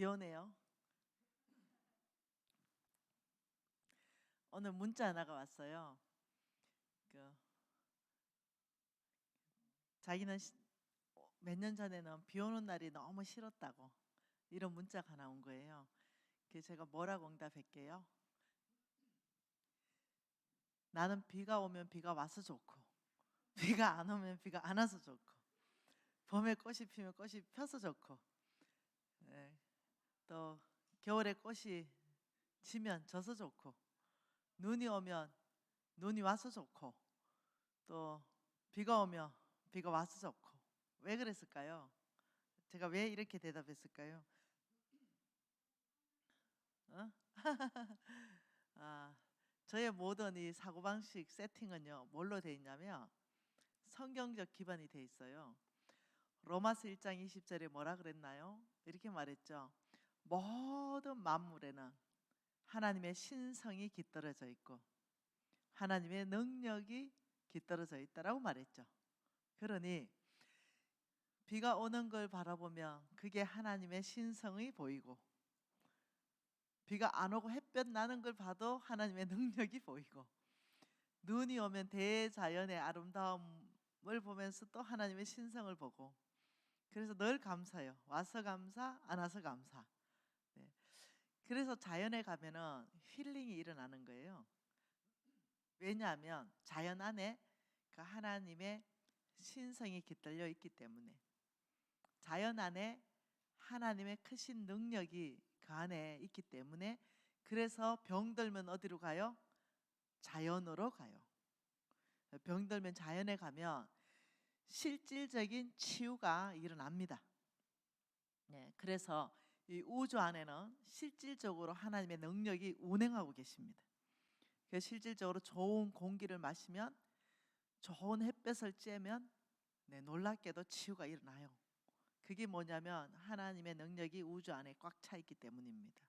비 오네요. 오늘 문자 하나가 왔어요. 자기는 몇 년 전에는 비 오는 날이 너무 싫었다고 이런 문자가 하나 온 거예요. 그래서 제가 뭐라고 응답할게요. 나는 비가 오면 비가 와서 좋고 비가 안 오면 비가 안 와서 좋고 봄에 꽃이 피면 꽃이 펴서 좋고 또 겨울에 꽃이 지면 져서 좋고 눈이 오면 눈이 와서 좋고 또 비가 오면 비가 와서 좋고. 왜 그랬을까요? 제가 왜 이렇게 대답했을까요? 저의 모든 이 사고방식 세팅은요 뭘로 돼 있냐면 성경적 기반이 돼 있어요. 로마서 1장 20절에 뭐라 그랬나요? 이렇게 말했죠. 모든 만물에는 하나님의 신성이 깃들어져 있고 하나님의 능력이 깃들어져 있다라고 말했죠. 그러니 비가 오는 걸 바라보면 그게 하나님의 신성이 보이고 비가 안 오고 햇볕 나는 걸 봐도 하나님의 능력이 보이고 눈이 오면 대자연의 아름다움을 보면서 또 하나님의 신성을 보고 그래서 늘 감사해요. 와서 감사, 안 와서 감사. 네. 그래서 자연에 가면은 힐링이 일어나는 거예요. 왜냐하면 자연 안에 그 하나님의 신성이 깃들려 있기 때문에 자연 안에 하나님의 크신 능력이 그 안에 있기 때문에 그래서 병들면 어디로 가요? 자연으로 가요. 병들면 자연에 가면 실질적인 치유가 일어납니다. 네, 그래서 이 우주 안에는 실질적으로 하나님의 능력이 운행하고 계십니다. 그래서 실질적으로 좋은 공기를 마시면 좋은 햇볕을 쬐면 놀랍게도 치유가 일어나요. 그게 뭐냐면 하나님의 능력이 우주 안에 꽉 차 있기 때문입니다.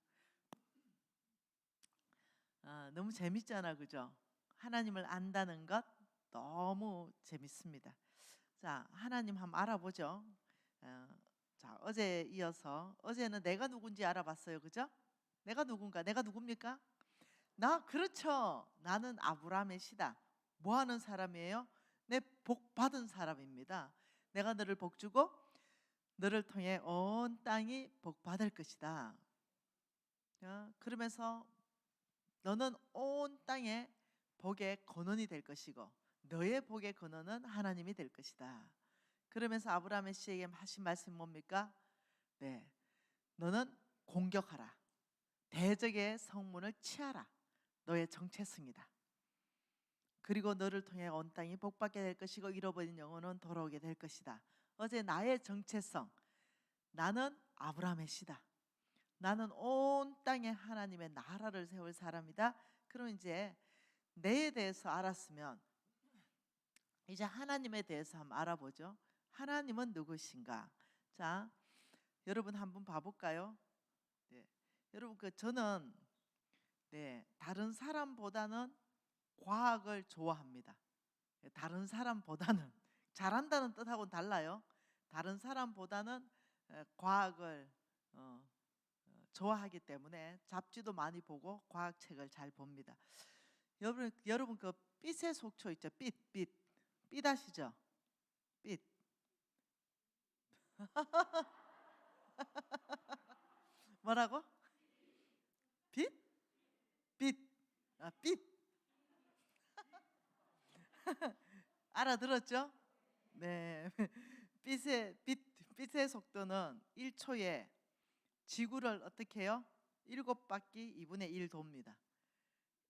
너무 재밌잖아, 그죠? 하나님을 안다는 것 너무 재밌습니다. 자, 하나님 한번 알아보죠. 자, 어제 이어서 어제는 내가 누군지 알아봤어요, 그죠? 내가 누군가? 내가 누굽니까? 나 그렇죠. 나는 아브라함의 씨다. 뭐 하는 사람이에요? 내 복 받은 사람입니다. 내가 너를 복 주고 너를 통해 온 땅이 복 받을 것이다. 그러면서 너는 온 땅에 복의 근원이 될 것이고 너의 복의 근원은 하나님이 될 것이다. 그러면서 아브라함의 씨에게 하신 말씀이 뭡니까? 네, 너는 공격하라. 대적의 성문을 치하라. 너의 정체성이다. 그리고 너를 통해 온 땅이 복받게 될 것이고 잃어버린 영혼은 돌아오게 될 것이다. 어제 나의 정체성, 나는 아브라함의 씨다. 나는 온 땅에 하나님의 나라를 세울 사람이다. 그럼 이제 내에 대해서 알았으면 이제 하나님에 대해서 한번 알아보죠. 하나님은 누구신가? 자, 여러분 한번 봐볼까요? 네, 여러분 저는 다른 사람보다는 과학을 좋아합니다. 다른 사람보다는 잘한다는 뜻하고는 달라요. 다른 사람보다는 과학을 좋아하기 때문에 잡지도 많이 보고 과학책을 잘 봅니다. 여러분 그 빛의 속초 있죠? 빛 아시죠? 빛. 뭐라고? 빛? 빛. 빛. 알아들었죠? 네. 빛의 속도는 1초에 지구를 어떻게 해요? 7바퀴 2분의 1 돕니다.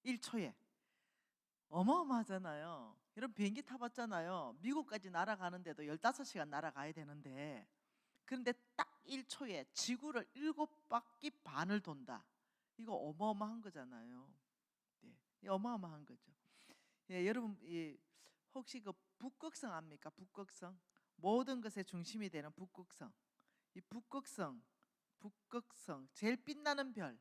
1초에. 어마어마하잖아요. 여러분 비행기 타봤잖아요. 미국까지 날아가는데도 15시간 날아가야 되는데 그런데 딱 1초에 지구를 7바퀴 반을 돈다. 이거 어마어마한 거잖아요. 네, 어마어마한 거죠. 여러분 혹시 그 북극성 압니까? 북극성. 모든 것의 중심이 되는 북극성. 이 북극성 제일 빛나는 별.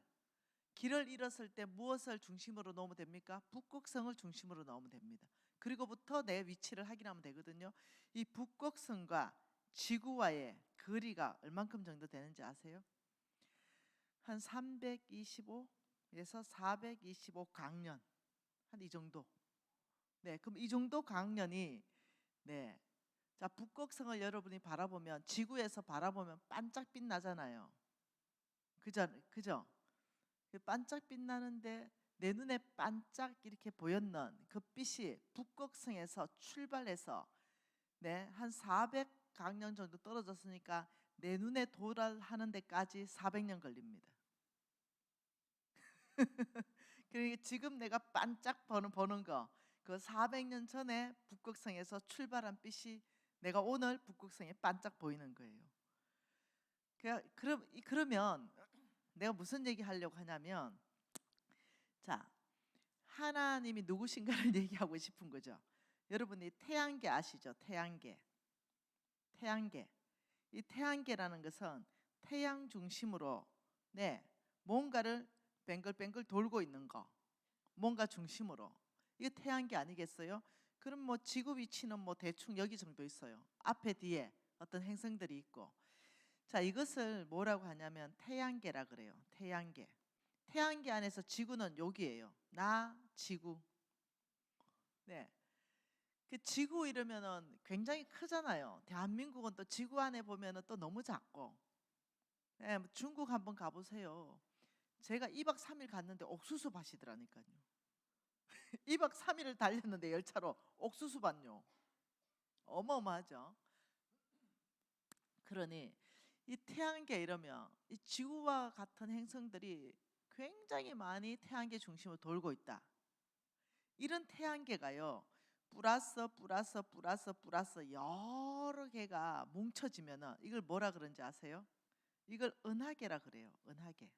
길을 잃었을 때 무엇을 중심으로 놓으면 됩니까? 북극성을 중심으로 놓으면 됩니다. 그리고부터 내 위치를 확인하면 되거든요. 이 북극성과 지구와의 거리가 얼만큼 정도 되는지 아세요? 한 325에서 425 강년, 한 이 정도. 네, 그럼 이 정도 강년이, 네, 자, 북극성을 여러분이 바라보면, 지구에서 바라보면 반짝 빛나잖아요. 그죠? 반짝 빛나는데 내 눈에 반짝 이렇게 보였는 그 빛이 북극성에서 출발해서, 네, 한 400강년 정도 떨어졌으니까 내 눈에 도달하는 데까지 400년 걸립니다. 그러니까 지금 내가 반짝 보는 거, 그 400년 전에 북극성에서 출발한 빛이 내가 오늘 북극성에 반짝 보이는 거예요. 그러면 내가 무슨 얘기 하려고 하냐면, 자, 하나님이 누구신가를 얘기하고 싶은 거죠. 여러분이 태양계 아시죠? 태양계. 이 태양계라는 것은 태양 중심으로, 네, 뭔가를 뱅글뱅글 돌고 있는 거, 뭔가 중심으로. 이게 태양계 아니겠어요? 그럼 뭐 지구 위치는 뭐 대충 여기 정도 있어요. 앞에 뒤에 어떤 행성들이 있고. 자, 이것을 뭐라고 하냐면 태양계라 그래요. 태양계 안에서 지구는 여기예요. 나 지구. 네. 그 지구 이러면은 굉장히 크잖아요. 대한민국은 또 지구 안에 보면은 또 너무 작고. 네, 중국 한번 가보세요. 제가 2박 3일 갔는데 옥수수 밭이더라니까요. 2박 3일을 달렸는데 열차로 옥수수 밭요. 어마어마하죠. 그러니 이 태양계 이러면 이 지구와 같은 행성들이 굉장히 많이 태양계 중심으로 돌고 있다. 이런 태양계가요, 플러스 여러 개가 뭉쳐지면은 이걸 뭐라 그런지 아세요? 이걸 은하계라 그래요. 은하계.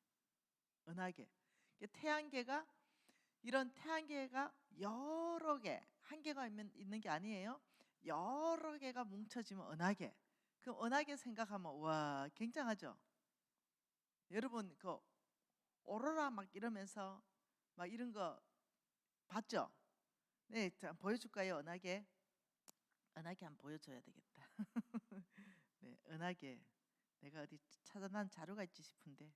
태양계가, 이런 태양계가 여러 개, 한 개가 있는 게 아니에요. 여러 개가 뭉쳐지면 은하계. 그럼 은하계 생각하면 와, 굉장하죠. 여러분 그 오로라 막 이러면서 막 이런 거 봤죠? 네, 자, 보여줄까요? 은하계 한번 보여줘야 되겠다. 네, 은하계. 내가 어디 찾아난 자료가 있지 싶은데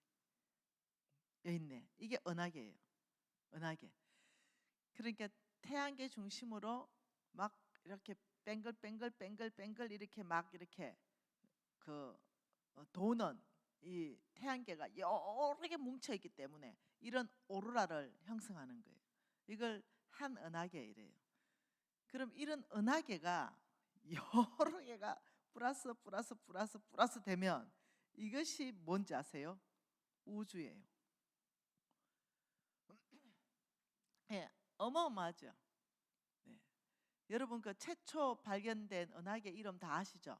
여기 있네. 이게 은하계예요. 은하계. 그러니까 태양계 중심으로 막 이렇게 뱅글 이렇게 막 이렇게 그 도는 이 태양계가 여러 개 뭉쳐 있기 때문에 이런 오로라를 형성하는 거예요. 이걸 한 은하계 이래요. 그럼 이런 은하계가 여러 개가 플러스 되면 이것이 뭔지 아세요? 우주예요. 네, 어마어마하죠. 네. 여러분 그 최초 발견된 은하계 이름 다 아시죠?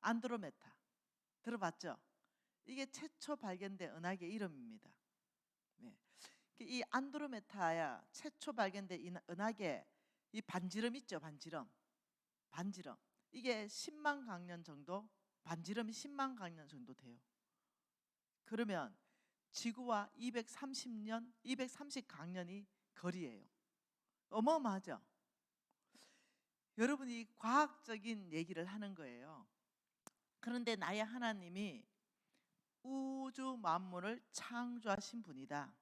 안드로메다. 들어봤죠? 이게 최초 발견된 은하계 이름입니다. 네. 이 안드로메다야 최초 발견된 은하계, 이 반지름 있죠? 반지름. 이게 10만 강년 정도, 반지름이 10만 강년 정도 돼요. 그러면 지구와 230 강년이 거리예요. 어마어마하죠? 여러분이 과학적인 얘기를 하는 거예요. 그런데 나의 하나님이 우주 만물을 창조하신 분이다.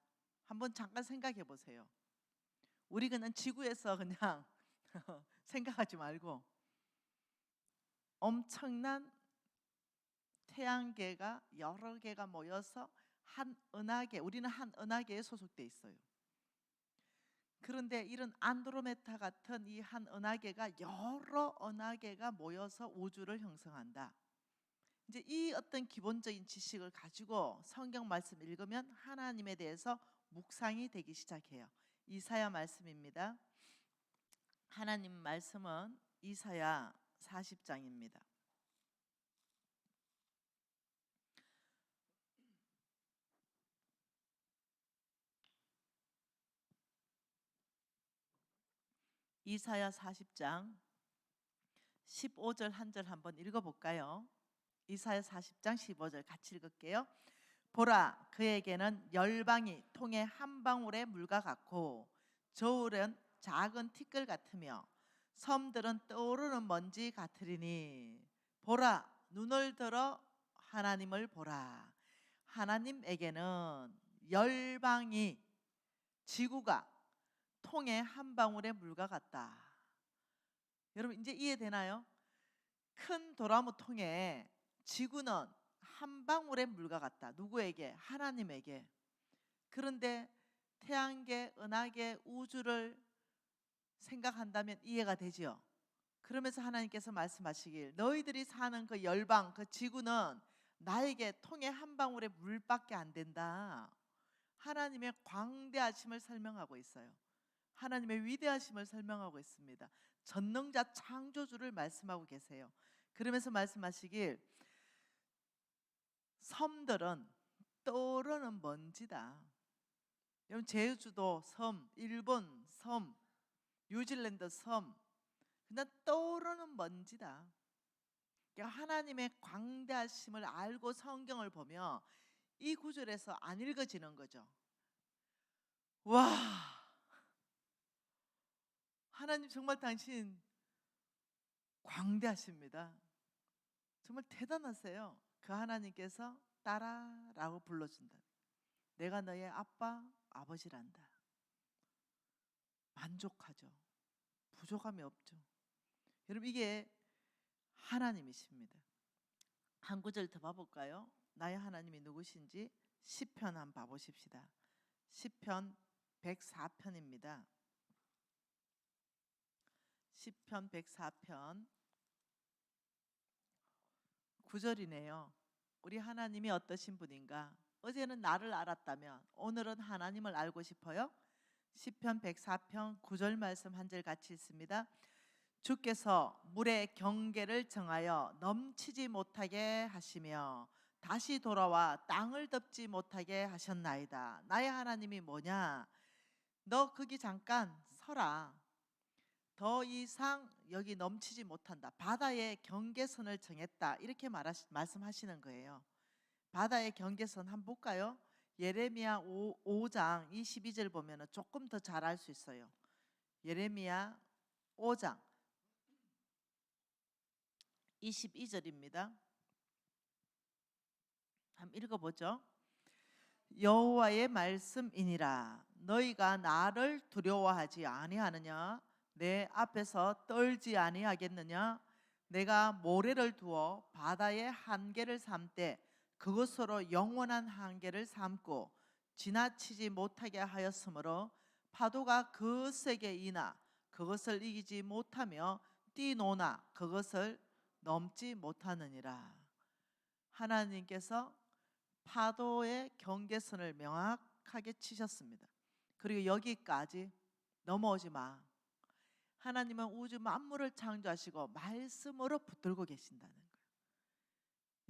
한번 잠깐 생각해 보세요. 우리 그냥 지구에서 그냥 생각하지 말고 엄청난 태양계가 여러 개가 모여서 한 은하계, 우리는 한 은하계에 소속돼 있어요. 그런데 이런 안드로메다 같은 이 한 은하계가 여러 은하계가 모여서 우주를 형성한다. 이제 이 어떤 기본적인 지식을 가지고 성경 말씀 읽으면 하나님에 대해서 묵상이 되기 시작해요. 이사야 말씀입니다. 하나님 말씀은 이사야 40장입니다. 이사야 40장 15절 한 절 한번 읽어볼까요? 이사야 40장 15절 같이 읽을게요. 보라, 그에게는 열방이 통에 한 방울의 물과 같고 저울은 작은 티끌 같으며 섬들은 떠오르는 먼지 같으리니 보라, 눈을 들어 하나님을 보라. 하나님에게는 열방이 지구가 통의 한 방울의 물과 같다. 여러분 이제 이해되나요? 큰 도라무 통에 지구는 한 방울의 물과 같다. 누구에게? 하나님에게. 그런데 태양계, 은하계, 우주를 생각한다면 이해가 되지요. 그러면서 하나님께서 말씀하시길 너희들이 사는 그 열방, 그 지구는 나에게 통의 한 방울의 물밖에 안 된다. 하나님의 광대하심을 설명하고 있어요. 하나님의 위대하심을 설명하고 있습니다. 전능자 창조주를 말씀하고 계세요. 그러면서 말씀하시길 섬들은 떠오르는 먼지다. 여러분 제주도 섬, 일본 섬, 뉴질랜드 섬 그냥 떠오르는 먼지다. 그러니까 하나님의 광대하심을 알고 성경을 보면 이 구절에서 안 읽어지는 거죠. 와, 하나님 정말 당신 광대하십니다. 정말 대단하세요. 그 하나님께서 딸아라고 불러준다. 내가 너의 아빠, 아버지란다. 만족하죠. 부족함이 없죠. 여러분 이게 하나님이십니다. 한 구절 더 봐볼까요? 나의 하나님이 누구신지 시편 한번 봐보십시다. 시편 104편입니다. 시편 104편 9절이네요. 우리 하나님이 어떠신 분인가? 어제는 나를 알았다면 오늘은 하나님을 알고 싶어요? 시편 104편 9절 말씀 한 절 같이 읽습니다. 주께서 물의 경계를 정하여 넘치지 못하게 하시며 다시 돌아와 땅을 덮지 못하게 하셨나이다. 나의 하나님이 뭐냐? 너 거기 잠깐 서라. 더 이상 여기 넘치지 못한다. 바다의 경계선을 정했다. 이렇게 말씀하시는 거예요. 바다의 경계선 한번 볼까요? 예레미야 5장 22절 보면 조금 더 잘 알 수 있어요. 예레미야 5장 22절입니다. 한번 읽어보죠. 여호와의 말씀이니라. 너희가 나를 두려워하지 아니하느냐? 내 앞에서 떨지 아니하겠느냐? 내가 모래를 두어 바다의 한계를 삼되 그것으로 영원한 한계를 삼고 지나치지 못하게 하였으므로 파도가 그것에게 이나 그것을 이기지 못하며 뛰노나 그것을 넘지 못하느니라. 하나님께서 파도의 경계선을 명확하게 치셨습니다. 그리고 여기까지 넘어오지 마. 하나님은 우주 만물을 창조하시고 말씀으로 붙들고 계신다는 거예요.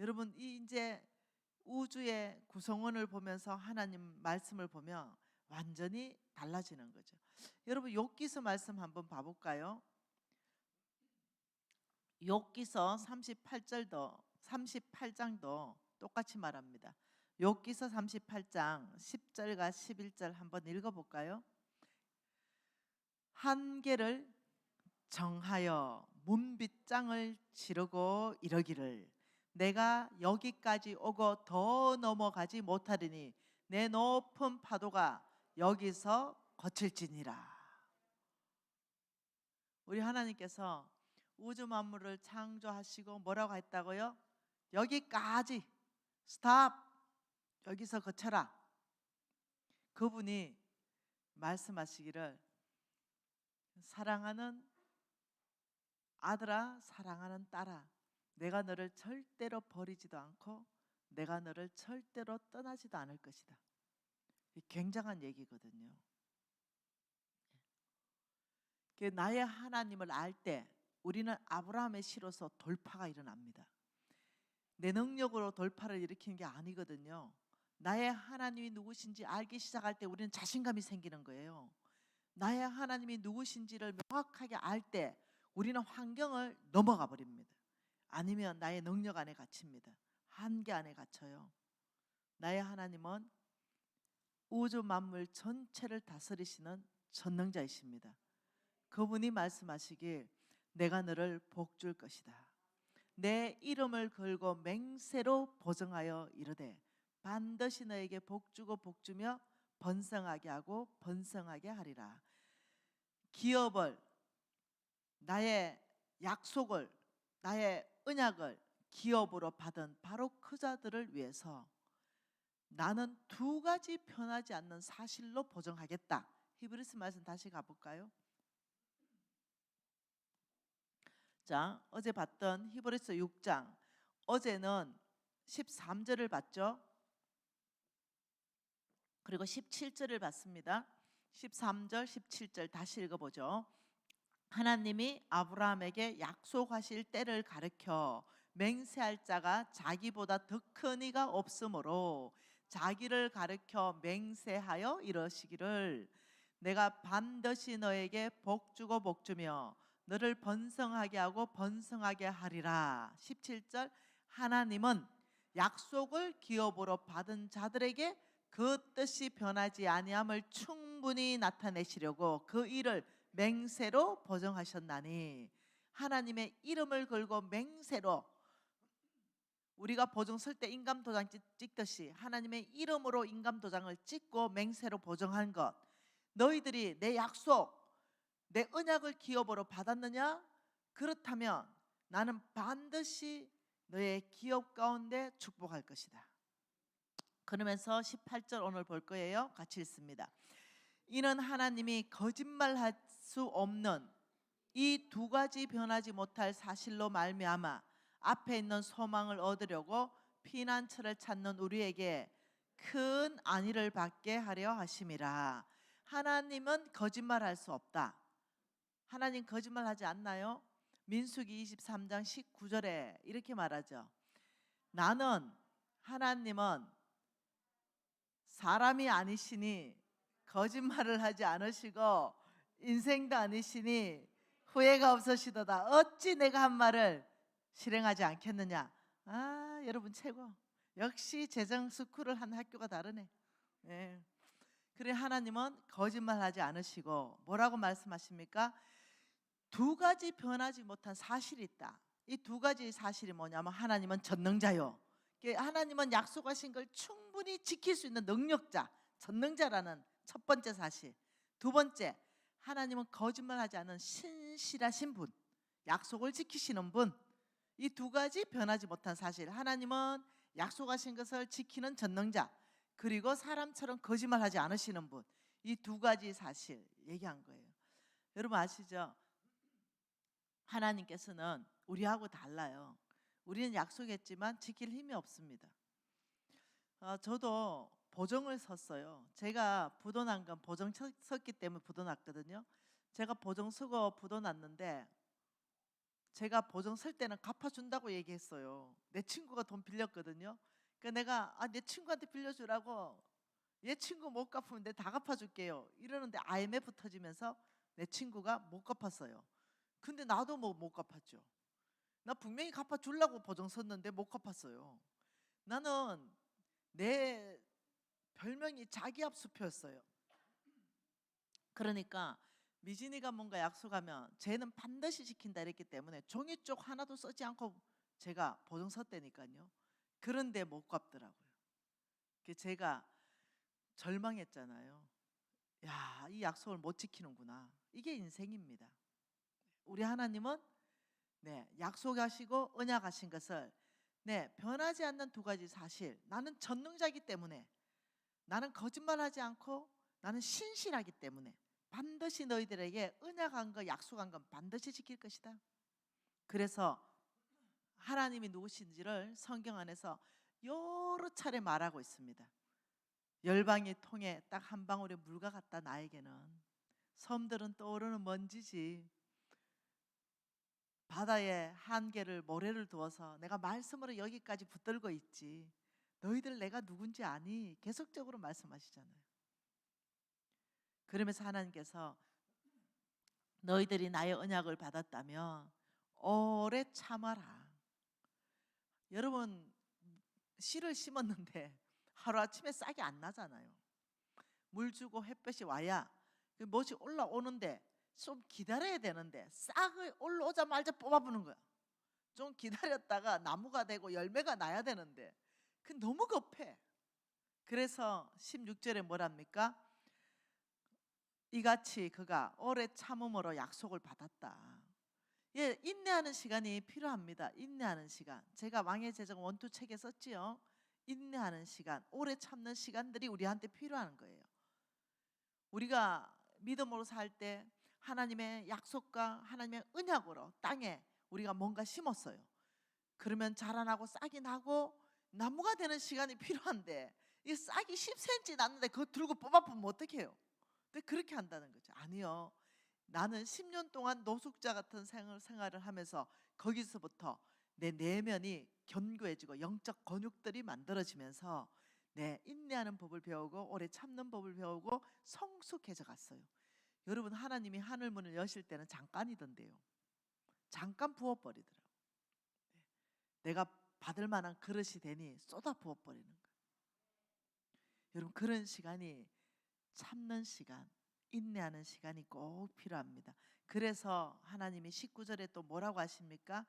여러분 이제 우주의 구성원을 보면서 하나님 말씀을 보면 완전히 달라지는 거죠. 여러분 욥기서 말씀 한번 봐볼까요? 욥기서 38장도 똑같이 말합니다. 욥기서 38장 10절과 11절 한번 읽어볼까요? 한계를 정하여 문빗장을 치르고 이러기를 내가 여기까지 오고 더 넘어가지 못하리니 내 높은 파도가 여기서 거칠지니라. 우리 하나님께서 우주 만물을 창조하시고 뭐라고 했다고요? 여기까지 스탑, 여기서 거쳐라. 그분이 말씀하시기를 사랑하는 아들아, 사랑하는 딸아, 내가 너를 절대로 버리지도 않고 내가 너를 절대로 떠나지도 않을 것이다. 굉장한 얘기거든요. 나의 하나님을 알 때 우리는 아브라함의 씨로서 돌파가 일어납니다. 내 능력으로 돌파를 일으키는 게 아니거든요. 나의 하나님이 누구신지 알기 시작할 때 우리는 자신감이 생기는 거예요. 나의 하나님이 누구신지를 명확하게 알 때 우리는 환경을 넘어가 버립니다. 아니면 나의 능력 안에 갇힙니다. 한계 안에 갇혀요. 나의 하나님은 우주 만물 전체를 다스리시는 전능자이십니다. 그분이 말씀하시길 내가 너를 복줄 것이다. 내 이름을 걸고 맹세로 보증하여 이르되 반드시 너에게 복 주고 복 주며 번성하게 하고 번성하게 하리라. 기업을, 나의 약속을, 나의 언약을 기업으로 받은 바로 그 자들을 위해서 나는 두 가지 변하지 않는 사실로 보증하겠다. 히브리서 말씀 다시 가볼까요? 자, 어제 봤던 히브리서 6장, 어제는 13절을 봤죠. 그리고 17절을 봤습니다. 13절, 17절 다시 읽어보죠. 하나님이 아브라함에게 약속하실 때를 가르쳐 맹세할 자가 자기보다 더 큰 이가 없으므로 자기를 가르쳐 맹세하여 이러시기를 내가 반드시 너에게 복 주고 복 주며 너를 번성하게 하고 번성하게 하리라. 17절 하나님은 약속을 기업으로 받은 자들에게 그 뜻이 변하지 아니함을 충분히 나타내시려고 그 일을 맹세로 보증하셨나니. 하나님의 이름을 걸고 맹세로, 우리가 보증 쓸 때 인감도장 찍듯이 하나님의 이름으로 인감도장을 찍고 맹세로 보증한 것, 너희들이 내 약속, 내 언약을 기업으로 받았느냐? 그렇다면 나는 반드시 너의 기업 가운데 축복할 것이다. 그러면서 18절 오늘 볼 거예요. 같이 읽습니다. 이는 하나님이 거짓말할 수 없는 이 두 가지 변하지 못할 사실로 말미암아 앞에 있는 소망을 얻으려고 피난처를 찾는 우리에게 큰 안위를 받게 하려 하심이라. 하나님은 거짓말할 수 없다. 하나님 거짓말하지 않나요? 민수기 23장 19절에 이렇게 말하죠. 나는, 하나님은 사람이 아니시니 거짓말을 하지 않으시고 인생도 아니시니 후회가 없으시도다. 어찌 내가 한 말을 실행하지 않겠느냐. 아, 여러분 최고. 역시 재정 스쿨을 한 학교가 다르네. 네. 그래, 하나님은 거짓말하지 않으시고 뭐라고 말씀하십니까? 두 가지 변하지 못한 사실이 있다. 이 두 가지 사실이 뭐냐면 하나님은 전능자요. 하나님은 약속하신 걸 충분히 지킬 수 있는 능력자, 전능자라는 첫 번째 사실. 두 번째, 하나님은 거짓말하지 않는 신실하신 분, 약속을 지키시는 분. 이 두 가지 변하지 못한 사실. 하나님은 약속하신 것을 지키는 전능자, 그리고 사람처럼 거짓말하지 않으시는 분. 이 두 가지 사실 얘기한 거예요. 여러분 아시죠? 하나님께서는 우리하고 달라요. 우리는 약속했지만 지킬 힘이 없습니다. 저도 보증을 섰어요. 제가 부도 난 건 보증 섰기 때문에 부도 났거든요. 제가 보증 서고 부도 났는데 제가 보증 설 때는 갚아준다고 얘기했어요. 내 친구가 돈 빌렸거든요. 그러니까 내가 내 친구한테 빌려주라고, 얘 친구 못 갚으면 내가 다 갚아줄게요 이러는데 IMF 터지면서 내 친구가 못 갚았어요. 근데 나도 못 갚았죠. 나 분명히 갚아주려고 보증 섰는데 못 갚았어요. 나는 내 별명이 자기압수표였어요. 그러니까 미진이가 뭔가 약속하면 쟤는 반드시 지킨다 이랬기 때문에 종이 쪽 하나도 쓰지 않고 제가 보증 섰다니까요. 그런데 못 갚더라고요. 제가 절망했잖아요. 야, 이 약속을 못 지키는구나. 이게 인생입니다. 우리 하나님은 약속하시고 언약하신 것을 변하지 않는 두 가지 사실. 나는 전능자이기 때문에, 나는 거짓말하지 않고, 나는 신실하기 때문에 반드시 너희들에게 언약한 거, 약속한 건 반드시 지킬 것이다. 그래서 하나님이 누구신지를 성경 안에서 여러 차례 말하고 있습니다. 열방의 통에 딱 한 방울의 물과 같다. 나에게는 섬들은 떠오르는 먼지지, 바다에 한계를 모래를 두어서 내가 말씀으로 여기까지 붙들고 있지. 너희들 내가 누군지 아니? 계속적으로 말씀하시잖아요. 그러면서 하나님께서 너희들이 나의 언약을 받았다면 오래 참아라. 여러분 씨를 심었는데 하루아침에 싹이 안 나잖아요. 물 주고 햇볕이 와야 멋이 올라오는데 좀 기다려야 되는데 싹을 올라오자마자 뽑아부는 거야. 좀 기다렸다가 나무가 되고 열매가 나야 되는데 너무 급해. 그래서 16절에 뭐랍니까? 이같이 그가 오래 참음으로 약속을 받았다. 예, 인내하는 시간이 필요합니다. 인내하는 시간. 제가 왕의 제정 원투 책에 썼지요. 인내하는 시간, 오래 참는 시간들이 우리한테 필요한 거예요. 우리가 믿음으로 살 때 하나님의 약속과 하나님의 언약으로 땅에 우리가 뭔가 심었어요. 그러면 자라나고 싹이 나고 나무가 되는 시간이 필요한데, 이 싹이 10cm 났는데 그거 들고 뽑아보면 어떡해요? 근데 그렇게 한다는 거죠. 아니요, 나는 10년 동안 노숙자 같은 생활을 하면서 거기서부터 내 내면이 견고해지고 영적 근육들이 만들어지면서 내 인내하는 법을 배우고 오래 참는 법을 배우고 성숙해져 갔어요. 여러분, 하나님이 하늘 문을 여실 때는 잠깐이던데요. 잠깐 부어버리더라고요. 내가 받을 만한 그릇이 되니 쏟아 부어버리는 거예요. 여러분, 그런 시간이 참는 시간, 인내하는 시간이 꼭 필요합니다. 그래서 하나님이 19절에 또 뭐라고 하십니까?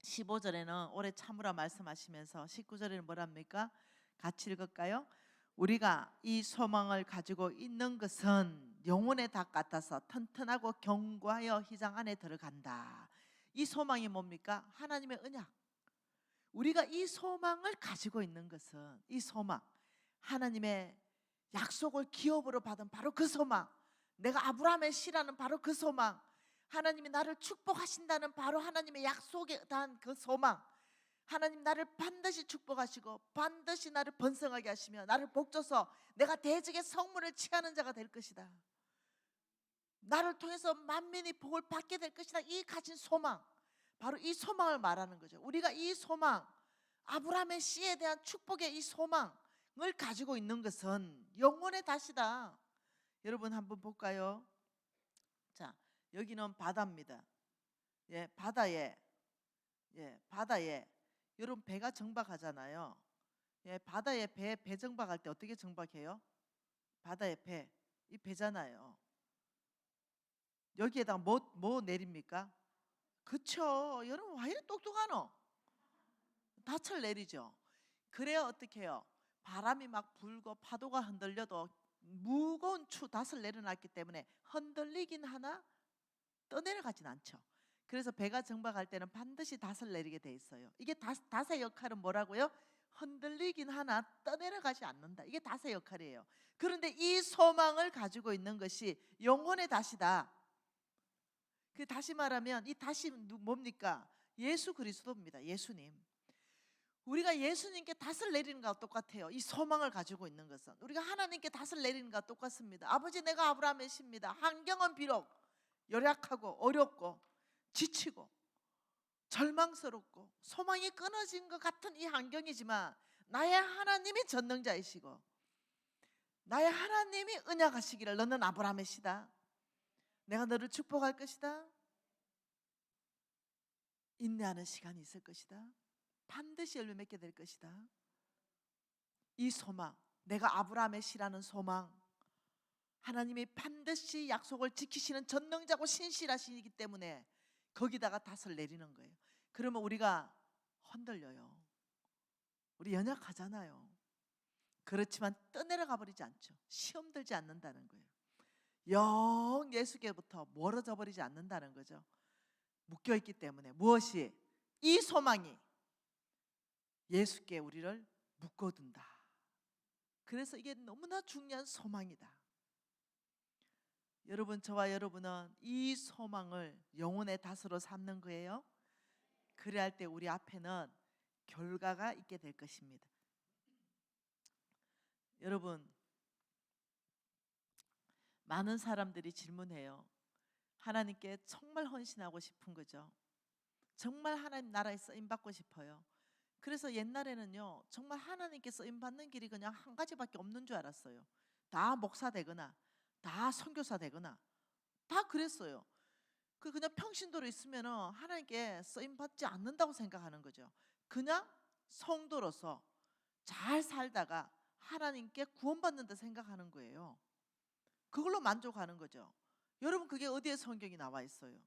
15절에는 오래 참으라 말씀하시면서 19절에는 뭐랍니까? 같이 읽을까요? 우리가 이 소망을 가지고 있는 것은 영혼의 닭 같아서 튼튼하고 견고하여 휘장 안에 들어간다. 이 소망이 뭡니까? 하나님의 언약. 우리가 이 소망을 가지고 있는 것은, 이 소망, 하나님의 약속을 기업으로 받은 바로 그 소망, 내가 아브라함의 씨라는 바로 그 소망, 하나님이 나를 축복하신다는 바로 하나님의 약속에 대한 그 소망, 하나님 나를 반드시 축복하시고 반드시 나를 번성하게 하시며 나를 복줘서 내가 대적의 성문을 취하는 자가 될 것이다, 나를 통해서 만민이 복을 받게 될 것이다, 이 가진 소망, 바로 이 소망을 말하는 거죠. 우리가 이 소망, 아브라함의 씨에 대한 축복의 이 소망을 가지고 있는 것은 영혼의 닷이다. 여러분 한번 볼까요? 자, 여기는 바다입니다. 예, 바다에, 바다에 여러분 배가 정박하잖아요. 예, 바다에 배 정박할 때 어떻게 정박해요? 바다에 이 배잖아요. 여기에다가 뭐 내립니까? 그쵸. 여러분 왜 이렇게 똑똑하노? 닻을 내리죠. 그래야 어떻게 해요? 바람이 막 불고 파도가 흔들려도 무거운 닻을 내려놨기 때문에 흔들리긴 하나 떠내려가진 않죠. 그래서 배가 정박할 때는 반드시 닻을 내리게 돼 있어요. 이게 닷의 역할은 뭐라고요? 흔들리긴 하나 떠내려가지 않는다. 이게 닷의 역할이에요. 그런데 이 소망을 가지고 있는 것이 영혼의 닷이다. 그 다시 말하면 이 닷이 뭡니까? 예수 그리스도입니다. 예수님. 우리가 예수님께 닷을 내리는 것과 똑같아요. 이 소망을 가지고 있는 것은 우리가 하나님께 닷을 내리는 것과 똑같습니다. 아버지, 내가 아브라함의 씨입니다. 환경은 비록 열악하고 어렵고 지치고 절망스럽고 소망이 끊어진 것 같은 이 환경이지만 나의 하나님이 전능자이시고 나의 하나님이 언약하시기를 너는 아브라함의 씨다, 내가 너를 축복할 것이다, 인내하는 시간이 있을 것이다, 반드시 열매 맺게 될 것이다. 이 소망, 내가 아브라함의 씨라는 소망, 하나님이 반드시 약속을 지키시는 전능자고 신실하시기 때문에 거기다가 닷을 내리는 거예요. 그러면 우리가 흔들려요. 우리 연약하잖아요. 그렇지만 떠내려가 버리지 않죠. 시험 들지 않는다는 거예요. 영 예수께부터 멀어져 버리지 않는다는 거죠. 묶여있기 때문에. 무엇이? 이 소망이 예수께 우리를 묶어둔다. 그래서 이게 너무나 중요한 소망이다. 여러분, 저와 여러분은 이 소망을 영혼의 닷으로 삼는 거예요. 그래야 할 때 우리 앞에는 결과가 있게 될 것입니다. 여러분, 많은 사람들이 질문해요. 하나님께 정말 헌신하고 싶은 거죠. 정말 하나님 나라에 쓰임받고 싶어요. 그래서 옛날에는요, 정말 하나님께 쓰임받는 길이 그냥 한 가지밖에 없는 줄 알았어요. 다 목사 되거나 다 선교사 되거나 다 그랬어요. 그냥 평신도로 있으면 하나님께 쓰임받지 않는다고 생각하는 거죠. 그냥 성도로서 잘 살다가 하나님께 구원받는다 생각하는 거예요. 그걸로 만족하는 거죠. 여러분, 그게 어디에 성경이 나와 있어요?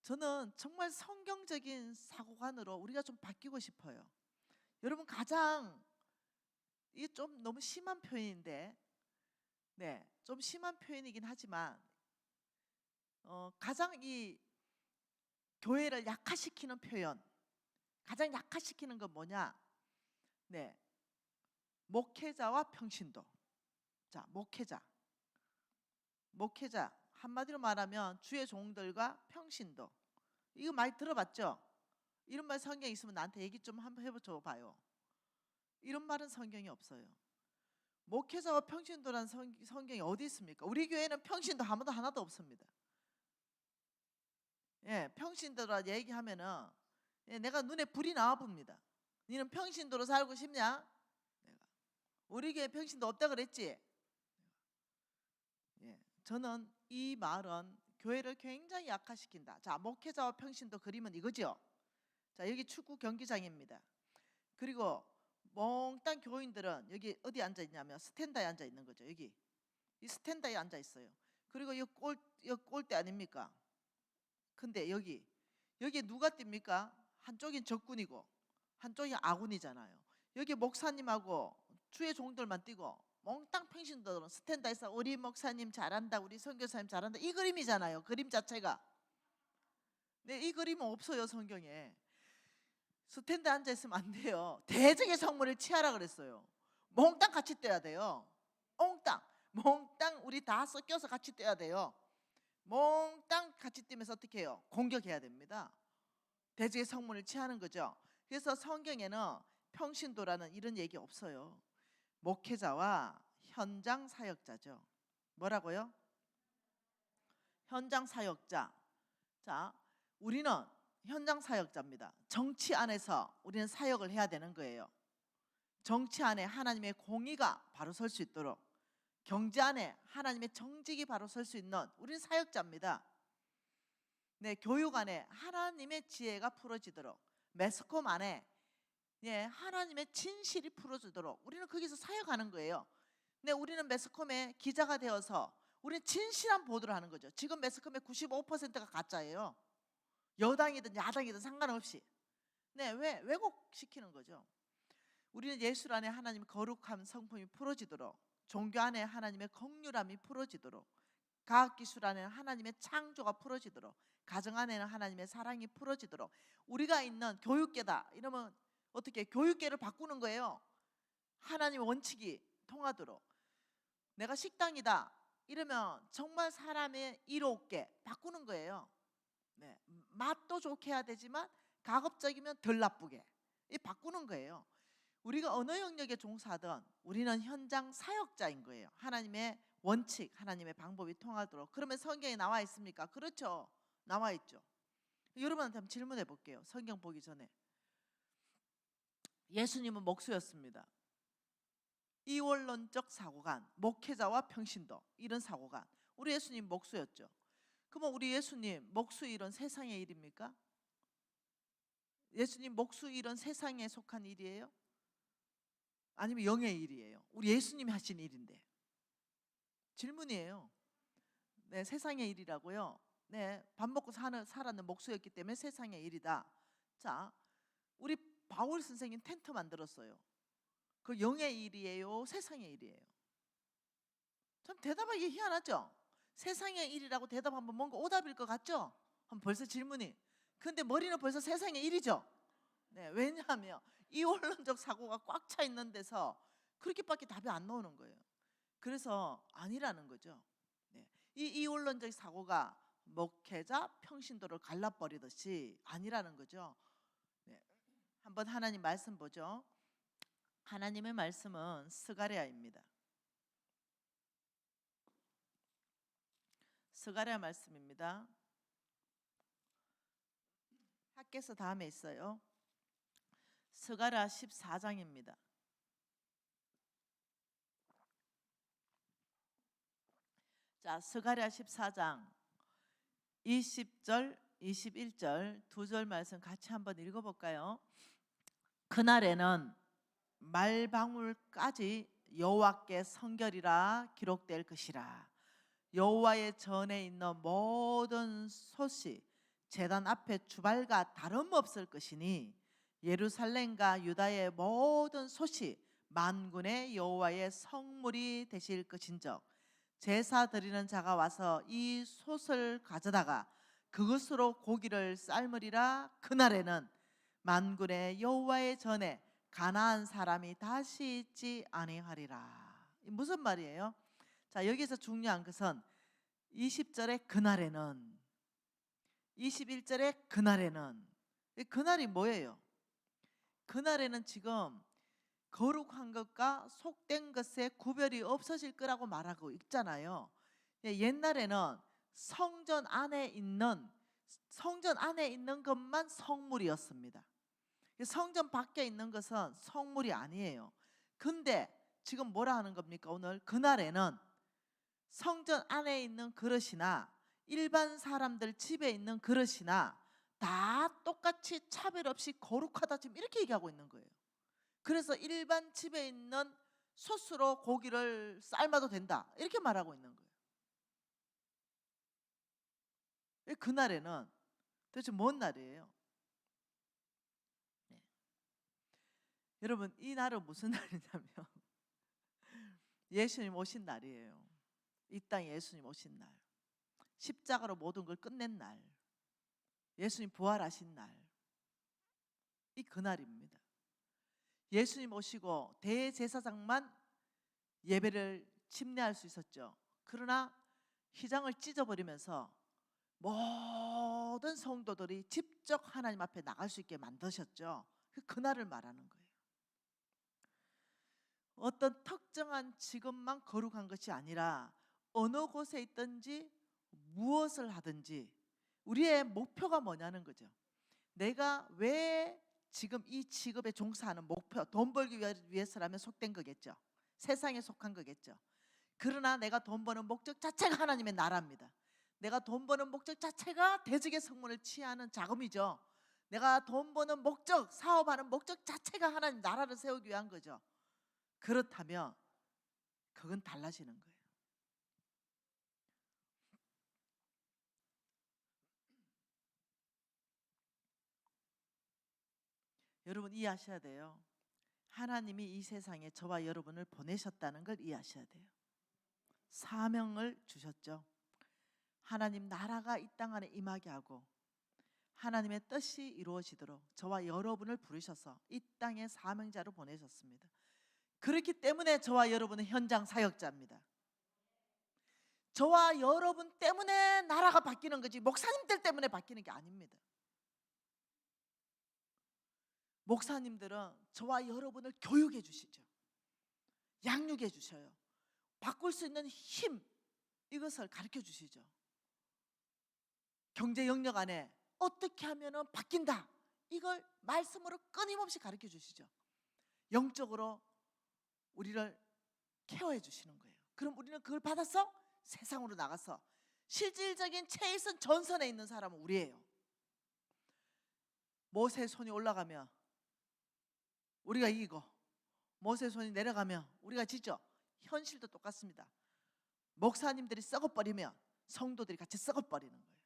저는 정말 성경적인 사고관으로 우리가 좀 바뀌고 싶어요. 여러분, 가장 이게 좀 너무 심한 표현인데, 네, 좀 심한 표현이긴 하지만 가장 이 교회를 약화시키는 표현, 가장 약화시키는 건 뭐냐? 네, 목회자와 평신도. 자, 목회자 한마디로 말하면 주의 종들과 평신도. 이거 많이 들어봤죠? 이런 말 성경에 있으면 나한테 얘기 좀 한번 해줘 봐요. 이런 말은 성경에 없어요. 목회자와 평신도라는 성경이 어디 있습니까? 우리 교회는 평신도 아무도 하나도 없습니다. 예, 평신도라 얘기하면은 내가 눈에 불이 나와 봅니다. 너는 평신도로 살고 싶냐? 내가 우리 교회 평신도 없다 그랬지? 예, 저는 이 말은 교회를 굉장히 약화시킨다. 자, 목회자와 평신도 그림은 이거죠. 자, 여기 축구 경기장입니다. 그리고 몽땅 교인들은 여기 어디 앉아 있냐면 스탠다에 앉아 있는 거죠. 여기 이 스탠다에 앉아 있어요. 그리고 이 골대 아닙니까? 근데 여기 누가 뜁니까? 한쪽인 적군이고 한쪽이 아군이잖아요. 여기 목사님하고 주의 종들만 뛰고 몽땅 평신도들은 스탠다에서 우리 목사님 잘한다, 우리 선교사님 잘한다, 이 그림이잖아요. 그림 자체가. 네, 이 그림은 없어요 성경에. 스탠드 앉아 있으면 안 돼요. 대적의 성물을 취하라 그랬어요. 몽땅 같이 떼야 돼요. 몽땅 우리 다 섞여서 같이 떼야 돼요. 몽땅 같이 뛰면서 어떻게 해요? 공격해야 됩니다. 대적의 성물을 취하는 거죠. 그래서 성경에는 평신도라는 이런 얘기 없어요. 목회자와 현장 사역자죠. 뭐라고요? 현장 사역자. 자, 우리는 현장 사역자입니다. 정치 안에서 우리는 사역을 해야 되는 거예요. 정치 안에 하나님의 공의가 바로 설 수 있도록, 경제 안에 하나님의 정직이 바로 설 수 있는 우리는 사역자입니다. 네, 교육 안에 하나님의 지혜가 풀어지도록, 매스컴 안에 하나님의 진실이 풀어지도록 우리는 거기서 사역하는 거예요. 네, 우리는 매스컴의 기자가 되어서 우리는 진실한 보도를 하는 거죠. 지금 매스컴의 95%가 가짜예요. 여당이든 야당이든 상관없이. 네, 왜곡시키는 거죠. 우리는 예술 안에 하나님의 거룩한 성품이 풀어지도록, 종교 안에 하나님의 긍휼함이 풀어지도록, 과학기술 안에는 하나님의 창조가 풀어지도록, 가정 안에는 하나님의 사랑이 풀어지도록, 우리가 있는 교육계다 이러면 어떻게 교육계를 바꾸는 거예요. 하나님의 원칙이 통하도록. 내가 식당이다 이러면 정말 사람의 이롭게 바꾸는 거예요. 네, 맛도 좋게 해야 되지만 가급적이면 덜 나쁘게 바꾸는 거예요. 우리가 어느 영역에 종사하든 우리는 현장 사역자인 거예요. 하나님의 원칙, 하나님의 방법이 통하도록. 그러면 성경에 나와 있습니까? 그렇죠, 나와 있죠. 여러분한테 한번 질문해 볼게요. 성경 보기 전에. 예수님은 목수였습니다. 이원론적 사고관, 목회자와 평신도, 이런 사고관. 우리 예수님 목수였죠. 그러면 우리 예수님 목수 일은 세상의 일입니까? 예수님 목수 일은 세상에 속한 일이에요? 아니면 영의 일이에요? 우리 예수님이 하신 일인데. 질문이에요. 네, 세상의 일이라고요. 네, 밥 먹고 살았는 목수였기 때문에 세상의 일이다. 자, 우리 바울 선생님 텐트 만들었어요. 그 영의 일이에요? 세상의 일이에요? 참 대답하기 희한하죠? 세상의 일이라고 대답하면 뭔가 오답일 것 같죠? 벌써 질문이. 근데 머리는 벌써 세상의 일이죠? 네, 왜냐하면 이원론적 사고가 꽉 차 있는 데서 그렇게밖에 답이 안 나오는 거예요. 그래서 아니라는 거죠. 네, 이 이원론적 사고가 목회자, 평신도를 갈라버리듯이 아니라는 거죠. 네, 한번 하나님 말씀 보죠. 하나님의 말씀은 스가랴입니다. 스가랴 말씀입니다. 학계서 다음에 있어요. 스가랴 14장입니다. 자, 스가랴 14장 20절, 21절 두 절 말씀 같이 한번 읽어볼까요? 그날에는 말방울까지 여호와께 성결이라 기록될 것이라. 여호와의 전에 있는 모든 솥이 제단 앞에 주발과 다름없을 것이니 예루살렘과 유다의 모든 솥이 만군의 여호와의 성물이 되실 것인즉 제사 드리는 자가 와서 이 솥을 가져다가 그것으로 고기를 삶으리라. 그날에는 만군의 여호와의 전에 가나안 사람이 다시 있지 아니하리라. 무슨 말이에요? 자, 여기서 중요한 것은 20절에 그날에는, 21절에 그날에는, 그날이 뭐예요? 그날에는 지금 거룩한 것과 속된 것의 구별이 없어질 거라고 말하고 있잖아요. 옛날에는 성전 안에 있는 것만 성물이었습니다. 성전 밖에 있는 것은 성물이 아니에요. 근데 지금 뭐라 하는 겁니까? 오늘 그날에는 성전 안에 있는 그릇이나 일반 사람들 집에 있는 그릇이나 다 똑같이 차별 없이 거룩하다, 지금 이렇게 얘기하고 있는 거예요. 그래서 일반 집에 있는 솥으로 고기를 삶아도 된다, 이렇게 말하고 있는 거예요. 그날에는 도대체 뭔 날이에요? 네. 여러분, 이 날은 무슨 날이냐면 예수님 오신 날이에요. 이 땅에 예수님 오신 날, 십자가로 모든 걸 끝낸 날, 예수님 부활하신 날, 이 그날입니다. 예수님 오시고 대제사장만 예배를 침례할 수 있었죠. 그러나 휘장을 찢어버리면서 모든 성도들이 직접 하나님 앞에 나갈 수 있게 만드셨죠. 그날을 말하는 거예요. 어떤 특정한 직업만 거룩한 것이 아니라 어느 곳에 있든지 무엇을 하든지 우리의 목표가 뭐냐는 거죠. 내가 왜 지금 이 직업에 종사하는 목표, 돈 벌기 위해서라면 속된 거겠죠. 세상에 속한 거겠죠. 그러나 내가 돈 버는 목적 자체가 하나님의 나라입니다. 내가 돈 버는 목적 자체가 대적의 성문을 취하는 자금이죠. 내가 돈 버는 목적, 사업하는 목적 자체가 하나님 나라를 세우기 위한 거죠. 그렇다면 그건 달라지는 거예요. 여러분 이해하셔야 돼요. 하나님이 이 세상에 저와 여러분을 보내셨다는 걸 이해하셔야 돼요. 사명을 주셨죠. 하나님 나라가 이 땅 안에 임하게 하고 하나님의 뜻이 이루어지도록 저와 여러분을 부르셔서 이 땅에 사명자로 보내셨습니다. 그렇기 때문에 저와 여러분은 현장 사역자입니다. 저와 여러분 때문에 나라가 바뀌는 거지 목사님들 때문에 바뀌는 게 아닙니다. 목사님들은 저와 여러분을 교육해 주시죠. 양육해 주셔요. 바꿀 수 있는 힘, 이것을 가르쳐 주시죠. 경제 영역 안에 어떻게 하면 바뀐다, 이걸 말씀으로 끊임없이 가르쳐 주시죠. 영적으로 우리를 케어해 주시는 거예요. 그럼 우리는 그걸 받아서 세상으로 나가서 실질적인 체이슨 전선에 있는 사람은 우리예요. 모세의 손이 올라가면 우리가 이기고 모세의 손이 내려가면 우리가 지죠. 현실도 똑같습니다. 목사님들이 썩어버리면 성도들이 같이 썩어버리는 거예요.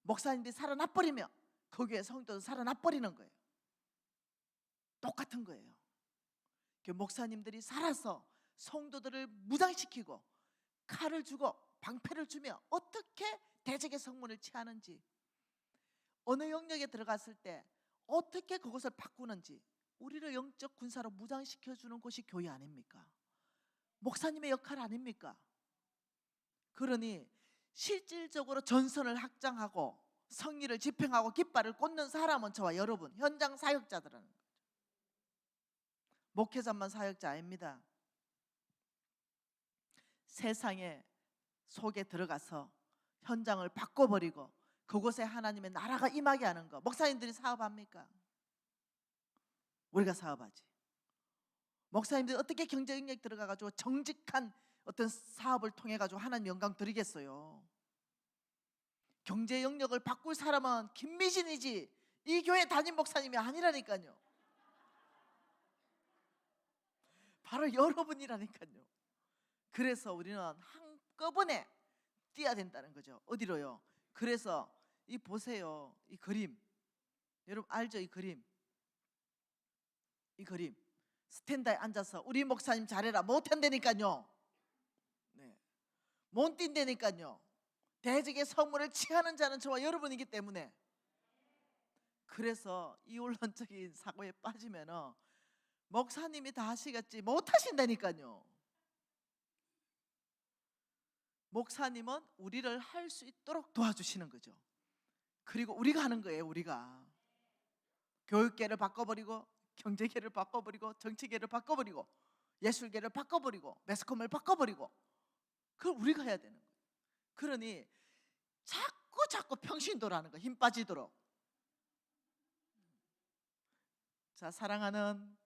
목사님들이 살아나버리면 거기에 성도도 살아나버리는 거예요. 똑같은 거예요. 목사님들이 살아서 성도들을 무장시키고 칼을 주고 방패를 주며 어떻게 대적의 성문을 취하는지, 어느 영역에 들어갔을 때 어떻게 그것을 바꾸는지, 우리를 영적 군사로 무장시켜주는 곳이 교회 아닙니까? 목사님의 역할 아닙니까? 그러니 실질적으로 전선을 확장하고 성리를 집행하고 깃발을 꽂는 사람은 저와 여러분, 현장 사역자들은. 목회자만 사역자 아닙니다. 세상의 속에 들어가서 현장을 바꿔버리고 그곳에 하나님의 나라가 임하게 하는 거, 목사님들이 사업합니까? 우리가 사업하지. 목사님들이 어떻게 경제 영역 들어가가지고 정직한 어떤 사업을 통해 가지고 하나님 영광 드리겠어요? 경제 영역을 바꿀 사람은 김미진이지 이 교회 담임 목사님이 아니라니까요. 바로 여러분이라니까요. 그래서 우리는 한꺼번에 뛰어야 된다는 거죠. 어디로요? 그래서 이 보세요, 이 그림, 여러분 알죠? 이 그림 스탠드에 앉아서 우리 목사님 잘해라 못한다니까요. 네. 못 뛴다니까요. 대적의 선물을 취하는 자는 저와 여러분이기 때문에. 그래서 이혼론적인 사고에 빠지면 목사님이 다 하시겠지 못하신다니까요. 목사님은 우리를 할 수 있도록 도와주시는 거죠. 그리고 우리가 하는 거예요. 우리가 교육계를 바꿔버리고 경제계를 바꿔버리고 정치계를 바꿔버리고 예술계를 바꿔버리고 매스컴을 바꿔버리고 그걸 우리가 해야 되는 거예요. 그러니 자꾸 평신도라는 거, 힘 빠지도록. 자, 사랑하는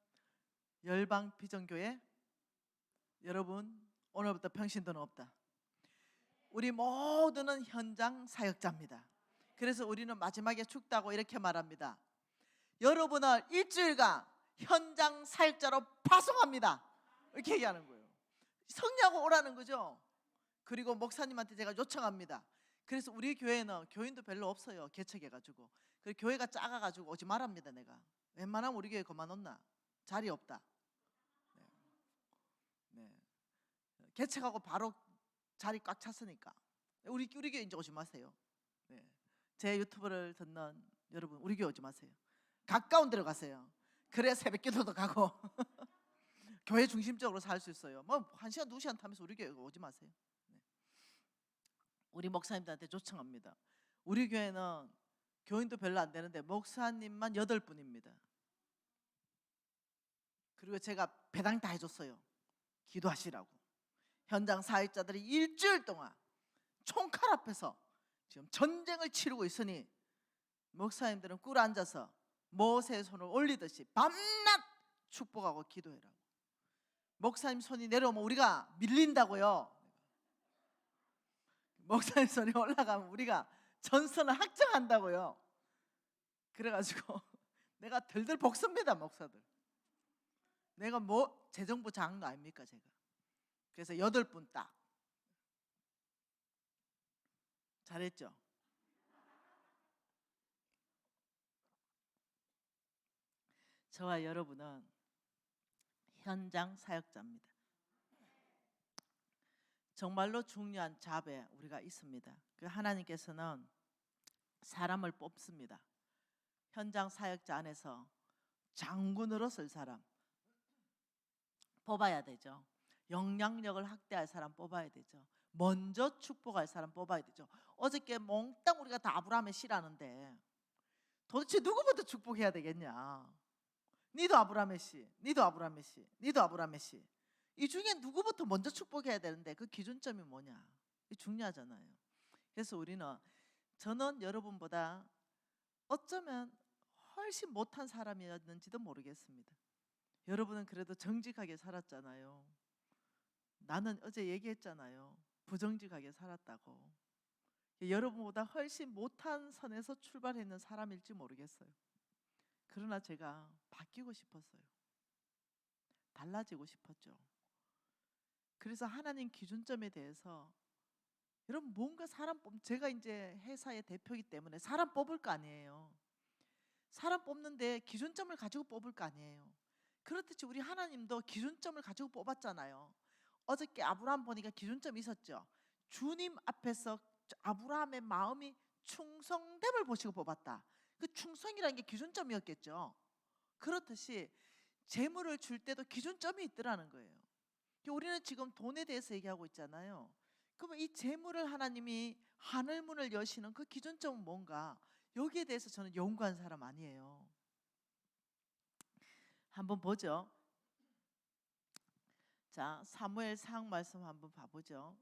열방 비전교회 여러분, 오늘부터 평신도는 없다. 우리 모두는 현장 사역자입니다. 그래서 우리는 마지막에 죽다고 이렇게 말합니다. 여러분을 일주일간 현장 사역자로 파송합니다. 이렇게 얘기하는 거예요. 성리하고 오라는 거죠. 그리고 목사님한테 제가 요청합니다. 그래서 우리 교회는 교인도 별로 없어요. 개척해가지고. 그리고 교회가 작아가지고 오지 말합니다. 내가 웬만하면 우리 교회 그만 온나 자리 없다. 네. 개척하고 바로 자리 꽉 찼으니까 우리 교회 이제 오지 마세요. 네. 제 유튜브를 듣는 여러분, 우리 교회 오지 마세요. 가까운 데로 가세요. 그래야 새벽기도도 가고 교회 중심적으로 살 수 있어요. 뭐 1시간 2시간 타면서 우리 교회 오지 마세요. 네. 우리 목사님들한테 요청합니다. 우리 교회는 교인도 별로 안 되는데 목사님만 8분입니다. 그리고 제가 배당 다 해줬어요. 기도하시라고. 현장 사역자들이 일주일 동안 총칼 앞에서 지금 전쟁을 치르고 있으니 목사님들은 꿇어 앉아서 모세의 손을 올리듯이 밤낮 축복하고 기도해라고. 목사님 손이 내려오면 우리가 밀린다고요. 목사님 손이 올라가면 우리가 전선을 확정한다고요. 그래가지고 내가 들들 볶습니다. 목사들. 내가 뭐 재정부 장로 아닙니까 제가. 그래서 8분 딱. 잘했죠? 저와 여러분은 현장 사역자입니다. 정말로 중요한 잡에 우리가 있습니다. 그 하나님께서는 사람을 뽑습니다. 현장 사역자 안에서 장군으로 쓸 사람 뽑아야 되죠. 영향력을 확대할 사람 뽑아야 되죠. 먼저 축복할 사람 뽑아야 되죠. 어저께 몽땅 우리가 다 아브라함의 씨라는데 도대체 누구부터 축복해야 되겠냐? 니도 아브라함의 씨, 니도 아브라함의 씨, 니도 아브라함의 씨. 이 중에 누구부터 먼저 축복해야 되는데 그 기준점이 뭐냐? 이게 중요하잖아요. 그래서 저는 여러분보다 어쩌면 훨씬 못한 사람이었는지도 모르겠습니다. 여러분은 그래도 정직하게 살았잖아요. 나는 어제 얘기했잖아요. 부정직하게 살았다고. 여러분보다 훨씬 못한 선에서 출발했는 사람일지 모르겠어요. 그러나 제가 바뀌고 싶었어요. 달라지고 싶었죠. 그래서 하나님 기준점에 대해서 여러분 뭔가 제가 이제 회사의 대표이기 때문에 사람 뽑을 거 아니에요. 사람 뽑는데 기준점을 가지고 뽑을 거 아니에요. 그렇듯이 우리 하나님도 기준점을 가지고 뽑았잖아요. 어저께 아브라함 보니까 기준점이 있었죠. 주님 앞에서 아브라함의 마음이 충성됨을 보시고 뽑았다. 그 충성이라는 게 기준점이었겠죠. 그렇듯이 재물을 줄 때도 기준점이 있더라는 거예요. 우리는 지금 돈에 대해서 얘기하고 있잖아요. 그러면 이 재물을 하나님이 하늘문을 여시는 그 기준점은 뭔가? 여기에 대해서 저는 연구한 사람 아니에요. 한번 보죠. 자, 사무엘상 말씀 한번 봐보죠.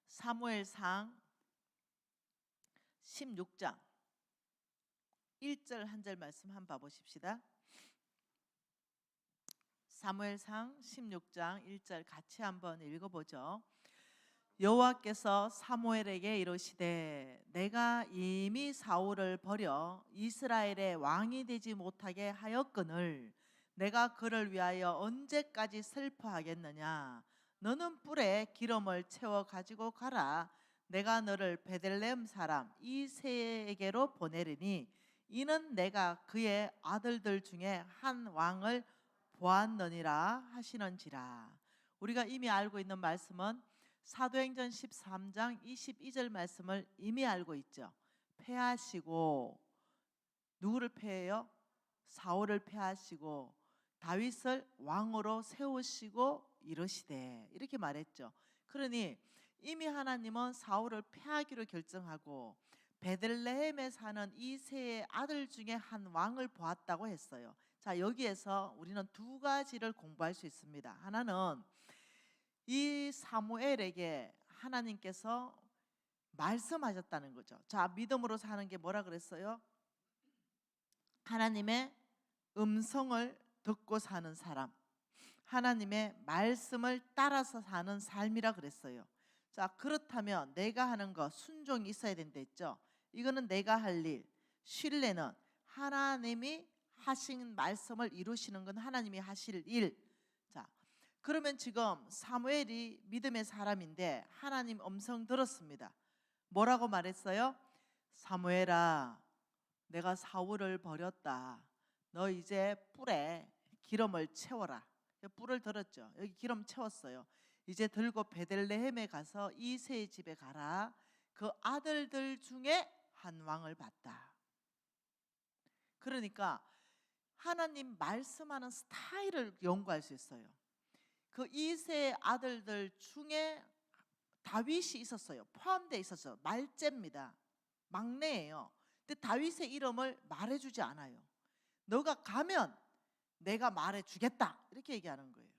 사무엘상 16장 1절 한 절 말씀 한번 봐보십시다. 사무엘상 16장 1절 같이 한번 읽어보죠. 여호와께서 사무엘에게 이르시되 내가 이미 사울을 버려 이스라엘의 왕이 되지 못하게 하였거늘 내가 그를 위하여 언제까지 슬퍼하겠느냐. 너는 뿔에 기름을 채워 가지고 가라. 내가 너를 베들레헴 사람 이새에게로 보내리니 이는 내가 그의 아들들 중에 한 왕을 보았느니라 하시는지라. 우리가 이미 알고 있는 말씀은 사도행전 13장 22절 말씀을 이미 알고 있죠. 패하시고, 누구를 패해요? 사울을 패하시고 다윗을 왕으로 세우시고 이러시되, 이렇게 말했죠. 그러니 이미 하나님은 사울을 패하기로 결정하고 베들레헴에 사는 이새의 아들 중에 한 왕을 보았다고 했어요. 자, 여기에서 우리는 두 가지를 공부할 수 있습니다. 하나는 이 사무엘에게 하나님께서 말씀하셨다는 거죠. 자, 믿음으로 사는 게 뭐라 그랬어요? 하나님의 음성을 듣고 사는 사람, 하나님의 말씀을 따라서 사는 삶이라 그랬어요. 자, 그렇다면 내가 하는 거 순종이 있어야 된다 했죠. 이거는 내가 할 일. 신뢰는 하나님이 하신 말씀을 이루시는 건 하나님이 하실 일. 자, 그러면 지금 사무엘이 믿음의 사람인데 하나님 음성 들었습니다. 뭐라고 말했어요? 사무엘아, 내가 사울을 버렸다. 너 이제 뿔에 기름을 채워라. 뿔을 들었죠. 여기 기름 채웠어요. 이제 들고 베들레헴에 가서 이새의 집에 가라. 그 아들들 중에 한 왕을 봤다. 그러니까 하나님 말씀하는 스타일을 연구할 수 있어요. 그 이새의 아들들 중에 다윗이 있었어요. 포함되어 있었어요. 말째입니다. 막내예요. 근데 다윗의 이름을 말해주지 않아요. 너가 가면 내가 말해주겠다, 이렇게 얘기하는 거예요.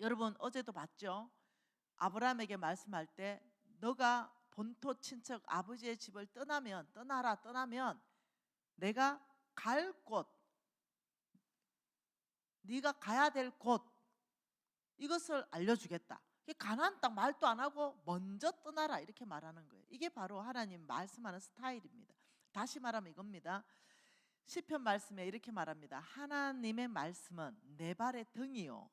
여러분 어제도 봤죠? 아브라함에게 말씀할 때 너가 본토 친척 아버지의 집을 떠나면 내가 갈 곳, 네가 가야 될 곳, 이것을 알려주겠다. 가나안 땅 말도 안 하고 먼저 떠나라, 이렇게 말하는 거예요. 이게 바로 하나님 말씀하는 스타일입니다. 다시 말하면 이겁니다. 시편 말씀에 이렇게 말합니다. 하나님의 말씀은 내 발의 등이요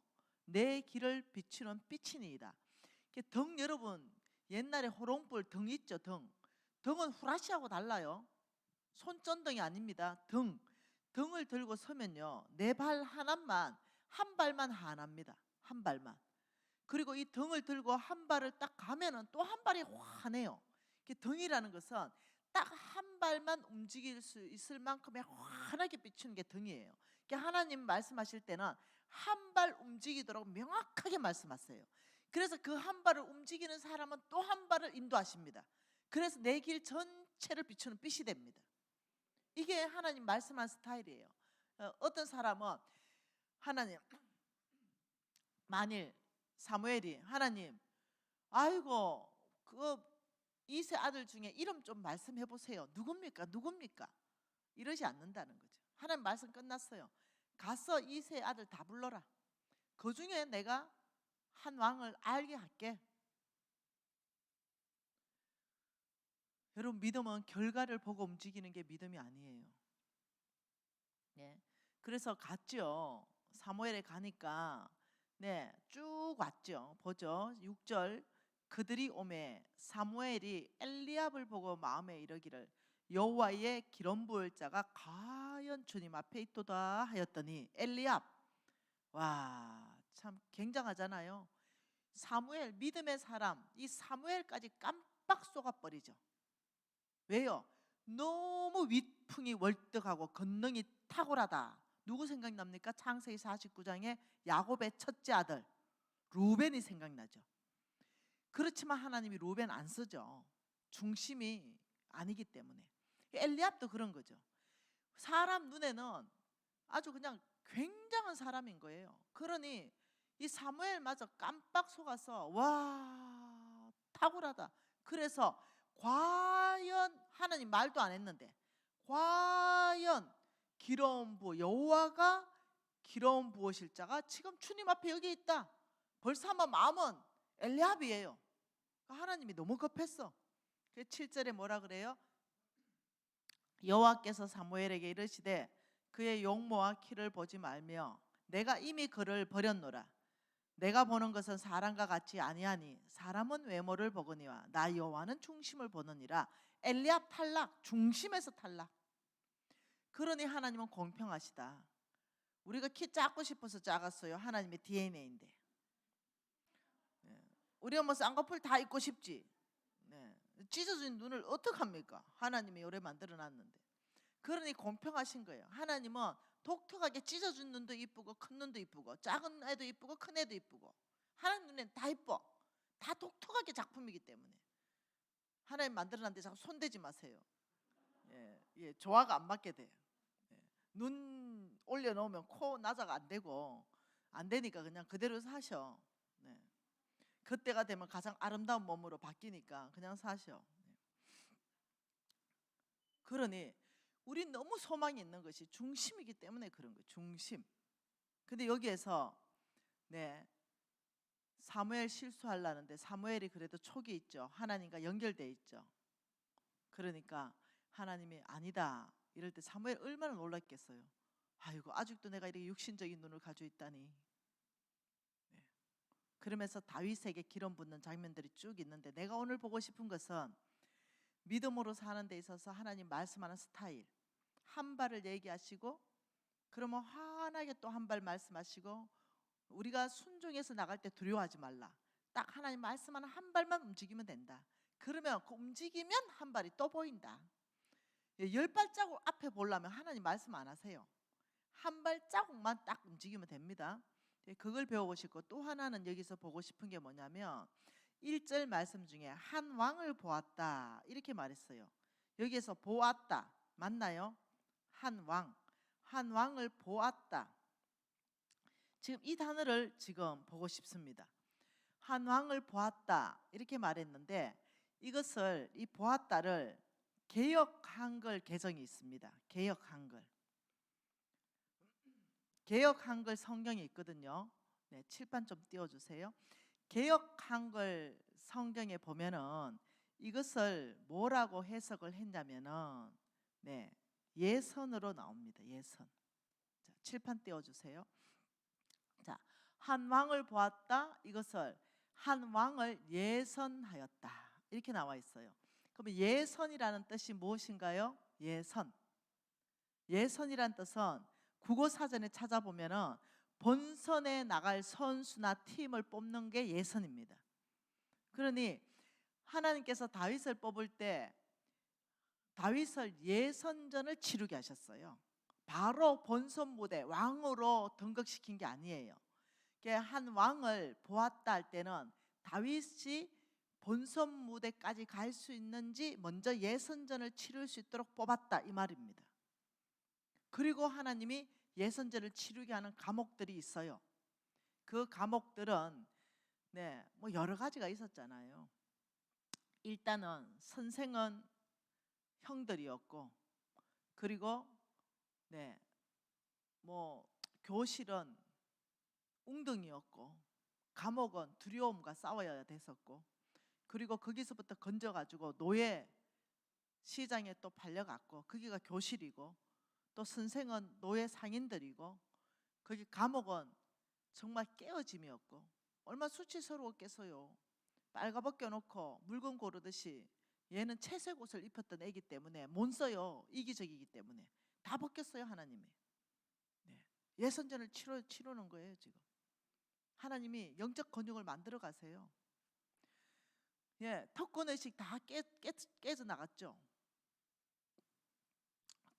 내 길을 비추는 빛이니이다. 등, 여러분 옛날에 호롱불 등 있죠. 등은 후라시하고 달라요. 손전등이 아닙니다. 등을 들고 서면요 내 발 하나만, 한 발만 환합니다. 한 발만. 그리고 이 등을 들고 한 발을 딱 가면은 또 한 발이 환해요. 등이라는 것은 딱 한 발만 움직일 수 있을 만큼의 환하게 비추는 게 등이에요. 하나님 말씀하실 때는 한 발 움직이도록 명확하게 말씀하세요. 그래서 그 한 발을 움직이는 사람은 또 한 발을 인도하십니다. 그래서 내 길 전체를 비추는 빛이 됩니다. 이게 하나님 말씀한 스타일이에요. 어떤 사람은 하나님, 만일 사무엘이 하나님, 아이고 그 이세 아들 중에 이름 좀 말씀해 보세요. 누굽니까? 이러지 않는다는 거죠. 하나님 말씀 끝났어요. 가서 이세 아들 다 불러라. 그 중에 내가 한 왕을 알게 할게. 여러분 믿음은 결과를 보고 움직이는 게 믿음이 아니에요. 네. 그래서 갔죠. 사무엘에 가니까 쭉 왔죠. 보죠. 6절, 그들이 오매 사무엘이 엘리압을 보고 마음에 이르기를 여호와의 기름 부을 자가 과연 주님 앞에 있도다 하였더니, 엘리압, 와, 참 굉장하잖아요. 사무엘, 믿음의 사람, 이 사무엘까지 깜빡 속아버리죠. 왜요? 너무 위풍이 월등하고 권능이 탁월하다. 누구 생각납니까? 창세기 49장에 야곱의 첫째 아들 루벤이 생각나죠. 그렇지만 하나님이 루벤 안 쓰죠. 중심이 아니기 때문에. 엘리압도 그런 거죠. 사람 눈에는 아주 그냥 굉장한 사람인 거예요. 그러니 이 사무엘마저 깜빡 속아서 와, 탁월하다. 그래서 과연, 하나님 말도 안 했는데 과연 기름 부어 여호와가 기름 부으실 자가 지금 주님 앞에 여기 있다. 벌써 아마 마음은 엘리압이에요. 하나님이 너무 급했어. 7절에 뭐라 그래요? 여호와께서 사무엘에게 이르시되 그의 용모와 키를 보지 말며 내가 이미 그를 버렸노라. 내가 보는 것은 사람과 같이 아니하니 사람은 외모를 보거니와 나 여호와는 중심을 보느니라. 엘리압 탈락, 중심에서 탈락. 그러니 하나님은 공평하시다. 우리가 키 작고 싶어서 작았어요. 하나님의 DNA인데. 우리가 뭐 쌍꺼풀 다 입고 싶지. 찢어진 눈을 어떡합니까? 하나님이 요래 만들어놨는데. 그러니 공평하신 거예요. 하나님은 독특하게 찢어진 눈도 이쁘고 큰 눈도 이쁘고 작은 애도 이쁘고 큰 애도 이쁘고 하나님 눈엔 다 이뻐. 다 독특하게 작품이기 때문에 하나님 만들어놨는데 자꾸 손대지 마세요. 조화가 안 맞게 돼요. 눈 올려놓으면 코 나자가 안 되고 안 되니까 그냥 그대로 사셔. 그때가 되면 가장 아름다운 몸으로 바뀌니까 그냥 사셔. 그러니 우리 너무 소망이 있는 것이 중심이기 때문에 그런 거예요. 중심. 근데 여기에서 사무엘 실수하려는데 사무엘이 그래도 촉이 있죠. 하나님과 연결돼 있죠. 그러니까 하나님이 아니다 이럴 때 사무엘 얼마나 놀랐겠어요. 아이고 아직도 내가 이렇게 육신적인 눈을 가지고 있다니. 그러면서 다윗에게 기름 붓는 장면들이 쭉 있는데 내가 오늘 보고 싶은 것은 믿음으로 사는 데 있어서 하나님 말씀하는 스타일. 한 발을 얘기하시고 그러면 환하게 또 한 발 말씀하시고 우리가 순종해서 나갈 때 두려워하지 말라. 딱 하나님 말씀하는 한 발만 움직이면 된다. 그러면 그 움직이면 한 발이 또 보인다. 10발자국 앞에 보려면 하나님 말씀 안 하세요. 한 발자국만 딱 움직이면 됩니다. 그걸 배우고 싶고 또 하나는 여기서 보고 싶은 게 뭐냐면 1절 말씀 중에 한 왕을 보았다 이렇게 말했어요. 여기에서 보았다 맞나요? 한 왕을 보았다. 지금 이 단어를 지금 보고 싶습니다. 한 왕을 보았다 이렇게 말했는데 이것을 이 보았다를 개역 한글 개정이 있습니다. 개역 한글 성경이 있거든요. 칠판 좀 띄워주세요. 개역 한글 성경에 보면은 이것을 뭐라고 해석을 했냐면은 예선으로 나옵니다. 예선. 자, 칠판 띄워주세요. 자, 한 왕을 보았다. 이것을 한 왕을 예선하였다. 이렇게 나와 있어요. 그러면 예선이라는 뜻이 무엇인가요? 예선이라는 뜻은 국어사전에 찾아보면은 본선에 나갈 선수나 팀을 뽑는 게 예선입니다. 그러니 하나님께서 다윗을 뽑을 때 다윗을 예선전을 치르게 하셨어요. 바로 본선 무대 왕으로 등극시킨 게 아니에요. 한 왕을 보았다 할 때는 다윗이 본선 무대까지 갈 수 있는지 먼저 예선전을 치를 수 있도록 뽑았다 이 말입니다. 그리고 하나님이 예선전을 치르게 하는 과목들이 있어요. 그 과목들은 뭐 여러 가지가 있었잖아요. 일단은 선생은 형들이었고 그리고 뭐 교실은 웅덩이였고 감옥은 두려움과 싸워야 됐었고 그리고 거기서부터 건져가지고 노예 시장에 또 팔려갔고 거기가 교실이고 또 선생은 노예 상인들이고 거기 감옥은 정말 깨어짐이었고 얼마나 수치스러웠겠어요. 빨가벗겨 놓고 물건 고르듯이 얘는 채색 옷을 입혔던 애기 때문에 못 써요. 이기적이기 때문에 다 벗겼어요. 하나님이 예선전을 치르는 거예요. 지금 하나님이 영적 근육을 만들어 가세요. 특권의식 다 깨져 나갔죠.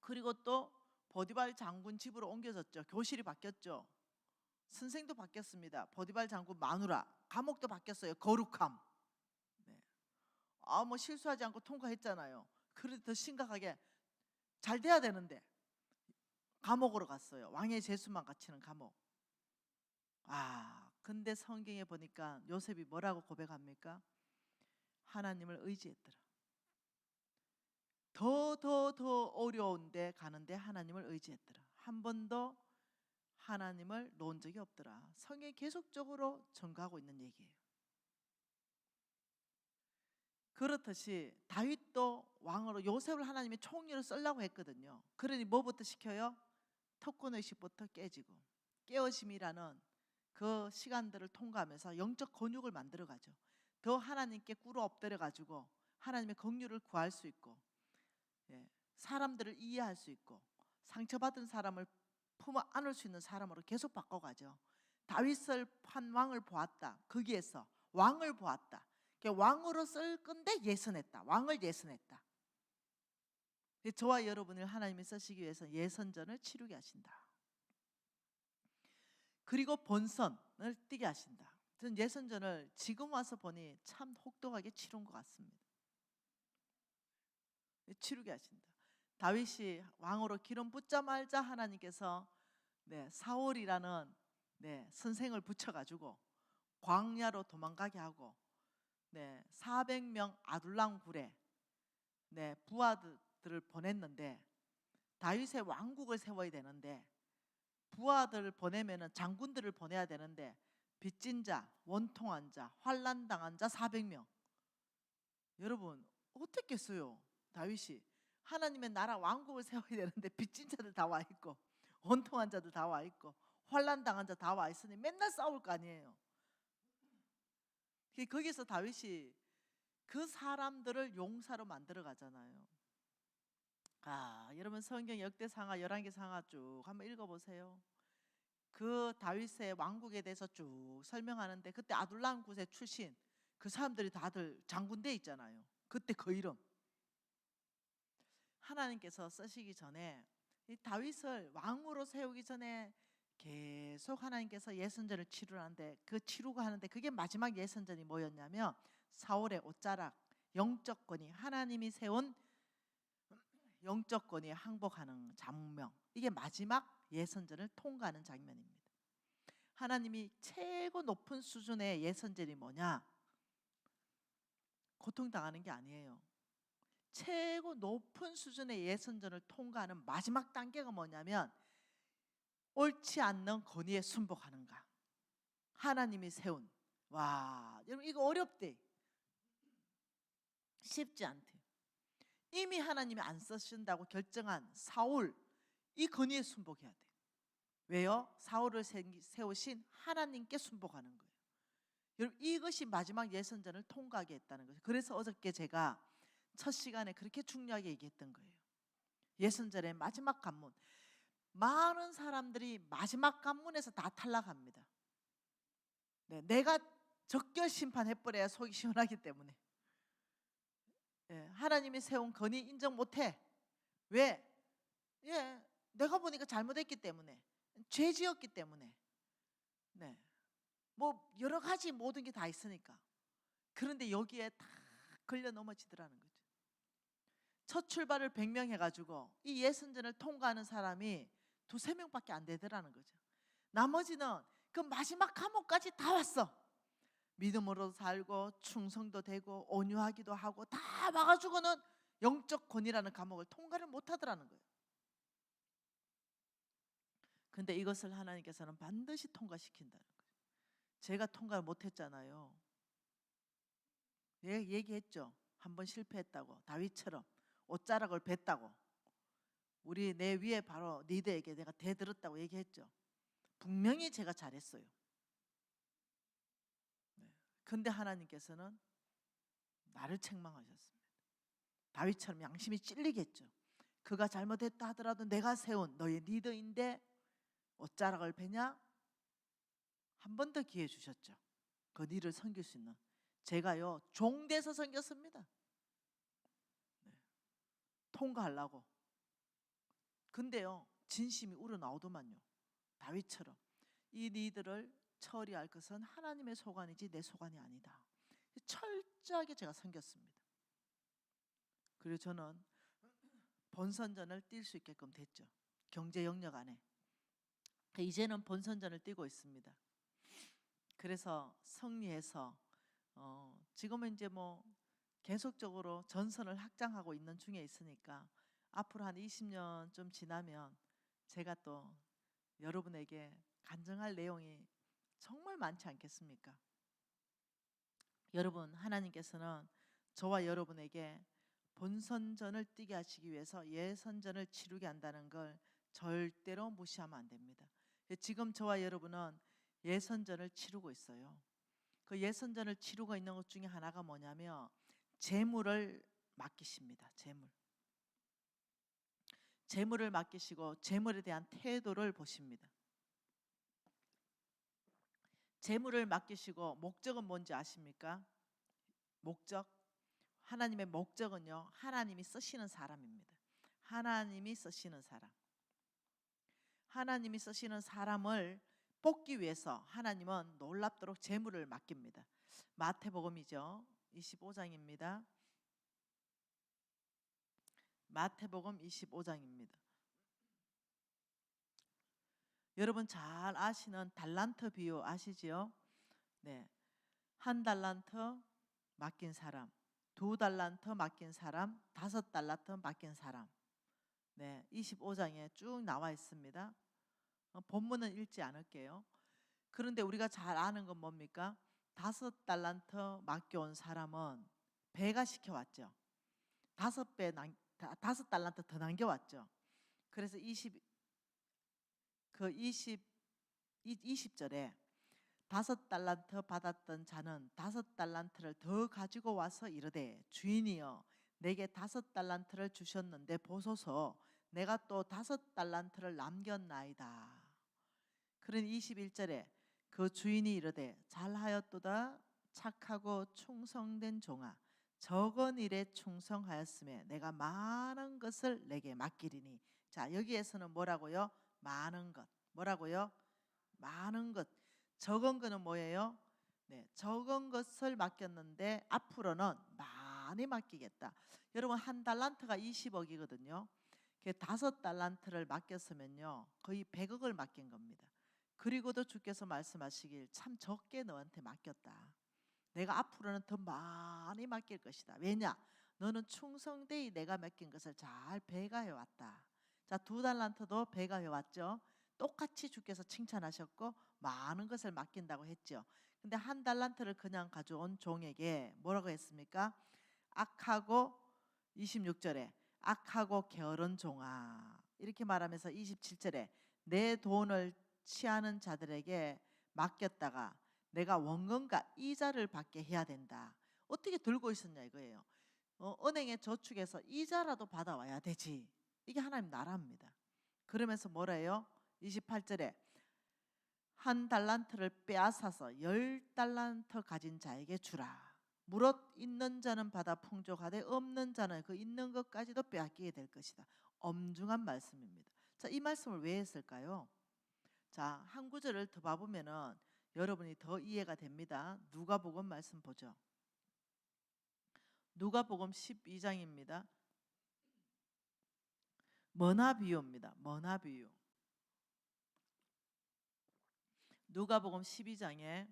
그리고 또 보디발 장군 집으로 옮겨졌죠. 교실이 바뀌었죠. 선생도 바뀌었습니다. 보디발 장군 마누라. 감옥도 바뀌었어요. 거룩함. 뭐 실수하지 않고 통과했잖아요. 그래도 더 심각하게 잘 돼야 되는데 감옥으로 갔어요. 왕의 제수만 갇히는 감옥. 근데 성경에 보니까 요셉이 뭐라고 고백합니까? 하나님을 의지했더라. 더 어려운데 가는데 하나님을 의지했더라. 한 번도 하나님을 놓은 적이 없더라. 성경이 계속적으로 증거하고 있는 얘기예요. 그렇듯이 다윗도 왕으로 요셉을 하나님이 총리로 쓰려고 했거든요. 그러니 뭐부터 시켜요? 특권의식부터 깨지고 깨어짐이라는 그 시간들을 통과하면서 영적 근육을 만들어가죠. 더 하나님께 꿇어 엎드려가지고 하나님의 긍휼을 구할 수 있고, 예, 사람들을 이해할 수 있고, 상처받은 사람을 품어 안을 수 있는 사람으로 계속 바꿔가죠. 다윗을 한 왕을 보았다. 거기에서 왕을 보았다. 왕으로 쓸 건데 예선했다. 왕을 예선했다. 저와 여러분을 하나님이 쓰시기 위해서 예선전을 치르게 하신다. 그리고 본선을 뛰게 하신다. 저는 예선전을 지금 와서 보니 참 혹독하게 치른 것 같습니다. 치르게 하신다. 다윗이 왕으로 기름 붓자마자 하나님께서 사울이라는 선생을 붙여가지고 광야로 도망가게 하고 400명 아둘람 굴에 부하들을 보냈는데, 다윗의 왕국을 세워야 되는데 부하들을 보내면은 장군들을 보내야 되는데 빚진 자, 원통한 자, 환난 당한 자 400명. 여러분 어떻겠어요? 다윗이 하나님의 나라 왕국을 세워야 되는데 빚진 자들 다 와 있고, 원통한 자들 다 와 있고, 환난 당한 자 다 와 있으니 맨날 싸울 거 아니에요. 거기서 다윗이 그 사람들을 용사로 만들어 가잖아요. 여러분 성경 역대상하, 열왕기상하 쭉 한번 읽어보세요. 그 다윗의 왕국에 대해서 쭉 설명하는데, 그때 아둘람 굿의 출신 그 사람들이 다들 장군대 있잖아요. 그때 그 이름. 하나님께서 쓰시기 전에 이 다윗을 왕으로 세우기 전에 계속 하나님께서 예선전을 치르는데, 그 치르고 하는데 그게 마지막 예선전이 뭐였냐면 사울의 옷자락, 영적 권위, 하나님이 세운 영적 권위에 항복하는 장면, 이게 마지막 예선전을 통과하는 장면입니다. 하나님이 최고 높은 수준의 예선전이 뭐냐? 고통당하는 게 아니에요. 최고 높은 수준의 예선전을 통과하는 마지막 단계가 뭐냐면 옳지 않는 권위에 순복하는가. 하나님이 세운, 와 여러분 이거 어렵대. 쉽지 않대. 이미 하나님이 안 쓰신다고 결정한 사울, 이 권위에 순복해야 돼. 왜요? 사울을 세우신 하나님께 순복하는 거예요. 여러분 이것이 마지막 예선전을 통과하게 했다는 거죠. 그래서 어저께 제가 첫 시간에 그렇게 중요하게 얘기했던 거예요. 예선전의 마지막 관문. 많은 사람들이 마지막 관문에서 다 탈락합니다. 내가 적결 심판해버려야 속이 시원하기 때문에. 하나님이 세운 권위 인정 못해. 왜? 내가 보니까 잘못했기 때문에, 죄 지었기 때문에, 뭐 여러 가지 모든 게 다 있으니까. 그런데 여기에 다 걸려 넘어지더라는 거죠. 첫 출발을 100명 해가지고 이 예선전을 통과하는 사람이 2-3명밖에 안 되더라는 거죠. 나머지는 그 마지막 감옥까지 다 왔어. 믿음으로 살고 충성도 되고 온유하기도 하고 다 와가지고는 영적 권위라는 감옥을 통과를 못하더라는 거예요. 근데 이것을 하나님께서는 반드시 통과시킨다는 거예요. 제가 통과를 못했잖아요. 얘기했죠. 한번 실패했다고. 다윗처럼 옷자락을 뱉다고. 우리 내 위에 바로 니드에게 내가 대들었다고 얘기했죠. 분명히 제가 잘했어요. 근데 하나님께서는 나를 책망하셨습니다. 다윗처럼 양심이 찔리겠죠. 그가 잘못했다 하더라도 내가 세운 너의 리더인데 옷자락을 베냐? 한 번 더 기회 주셨죠. 그 니를 섬길 수 있는. 제가요 종돼서 섬겼습니다. 통과하려고. 근데요 진심이 우러나오더만요. 다윗처럼 이 니들을 처리할 것은 하나님의 소관이지 내 소관이 아니다. 철저하게 제가 섬겼습니다. 그리고 저는 본선전을 뛸 수 있게끔 됐죠. 경제 영역 안에. 이제는 본선전을 뛰고 있습니다. 그래서 승리해서 지금은 이제 뭐 계속적으로 전선을 확장하고 있는 중에 있으니까 앞으로 한 20년 좀 지나면 제가 또 여러분에게 간증할 내용이 정말 많지 않겠습니까? 여러분 하나님께서는 저와 여러분에게 본선전을 뛰게 하시기 위해서 예선전을 치르게 한다는 걸 절대로 무시하면 안 됩니다. 지금 저와 여러분은 예선전을 치르고 있어요. 그 예선전을 치르고 있는 것 중에 하나가 뭐냐면 재물을 맡기십니다. 재물을 맡기시고 재물에 대한 태도를 보십니다. 재물을 맡기시고 목적은 뭔지 아십니까? 목적. 하나님의 목적은요, 하나님이 쓰시는 사람입니다. 하나님이 쓰시는 사람. 하나님이 쓰시는 사람을 뽑기 위해서 하나님은 놀랍도록 재물을 맡깁니다. 마태복음이죠. 25장입니다. 마태복음 25장입니다. 여러분 잘 아시는 달란트 비유 아시지요? 네. 한 달란트 맡긴 사람, 두 달란트 맡긴 사람, 다섯 달란트 맡긴 사람. 네, 25장에 쭉 나와 있습니다. 본문은 읽지 않을게요. 그런데 우리가 잘 아는 건 뭡니까? 다섯 달란트 맡겨온 사람은 배가 시켜왔죠. 다섯 달란트 더 남겨왔죠. 그래서 20절에 다섯 달란트 받았던 자는 다섯 달란트를 더 가지고 와서 이르되 주인이여 내게 다섯 달란트를 주셨는데 보소서 내가 또 다섯 달란트를 남겼나이다. 그러니 21절에 그 주인이 이르되 잘하였도다 착하고 충성된 종아 적은 일에 충성하였음에 내가 많은 것을 내게 맡기리니. 자, 여기에서는 뭐라고요? 많은 것. 뭐라고요? 많은 것. 적은 거는 뭐예요? 네, 적은 것을 맡겼는데 앞으로는 많이 맡기겠다. 여러분 한 달란트가 20억이거든요. 다섯 달란트를 맡겼으면요 거의 100억을 맡긴 겁니다. 그리고도 주께서 말씀하시길 참 적게 너한테 맡겼다. 내가 앞으로는 더 많이 맡길 것이다. 왜냐? 너는 충성되이 내가 맡긴 것을 잘 배가해 왔다. 자, 두 달란트도 배가해 왔죠. 똑같이 주께서 칭찬하셨고 많은 것을 맡긴다고 했죠. 근데 한 달란트를 그냥 가져온 종에게 뭐라고 했습니까? 악하고 26절에 악하고 게으른 종아 이렇게 말하면서 27절에 내 돈을 취하는 자들에게 맡겼다가 내가 원금과 이자를 받게 해야 된다. 어떻게 들고 있었냐 이거예요. 은행에 저축해서 이자라도 받아와야 되지. 이게 하나님 나라입니다. 그러면서 뭐래요? 28절에 한 달란트를 빼앗아서 10달란트 가진 자에게 주라. 무릇 있는 자는 받아 풍족하되 없는 자는 그 있는 것까지도 빼앗기게 될 것이다. 엄중한 말씀입니다. 자, 이 말씀을 왜 했을까요? 자, 한 구절을 더 봐보면은 여러분이 더 이해가 됩니다. 누가복음 말씀 보죠. 누가복음 12장입니다. 머나 비유입니다. 머나 비유. 누가복음 12장에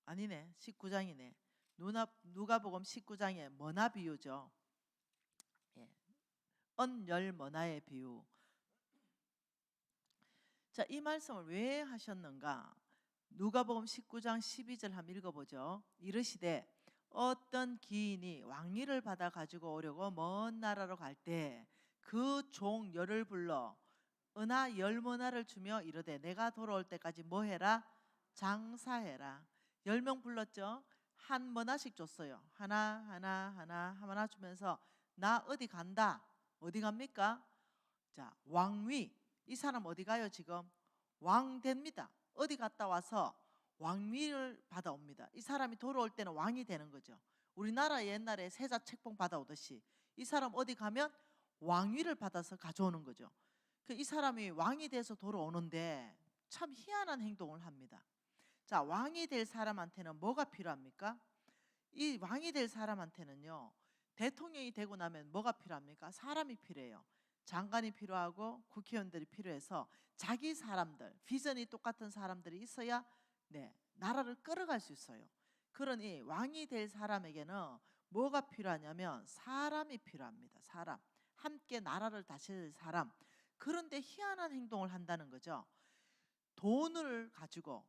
아니네 19장이네. 누가복음 19장에 머나 비유죠. 예. 언열 머나의 비유. 자, 이 말씀을 왜 하셨는가? 누가복음 19장 12절 한번 읽어보죠. 이르시되 어떤 기인이 왕위를 받아 가지고 오려고 먼 나라로 갈 때 그 종 열을 불러 은하 10머나를 주며 이르되 내가 돌아올 때까지 뭐 해라? 장사해라. 10명 불렀죠. 한 머나씩 줬어요. 하나 주면서 나 어디 간다. 어디 갑니까? 자, 왕위. 이 사람 어디 가요 지금? 왕 됩니다. 어디 갔다 와서 왕위를 받아옵니다. 이 사람이 돌아올 때는 왕이 되는 거죠. 우리나라 옛날에 세자 책봉 받아오듯이 이 사람 어디 가면 왕위를 받아서 가져오는 거죠. 이 사람이 왕이 돼서 돌아오는데 참 희한한 행동을 합니다. 자, 왕이 될 사람한테는 뭐가 필요합니까? 이 왕이 될 사람한테는요 대통령이 되고 나면 뭐가 필요합니까? 사람이 필요해요. 장관이 필요하고 국회의원들이 필요해서 자기 사람들, 비전이 똑같은 사람들이 있어야 나라를 끌어갈 수 있어요. 그러니 왕이 될 사람에게는 뭐가 필요하냐면 사람이 필요합니다. 사람, 함께 나라를 다스릴 사람. 그런데 희한한 행동을 한다는 거죠. 돈을 가지고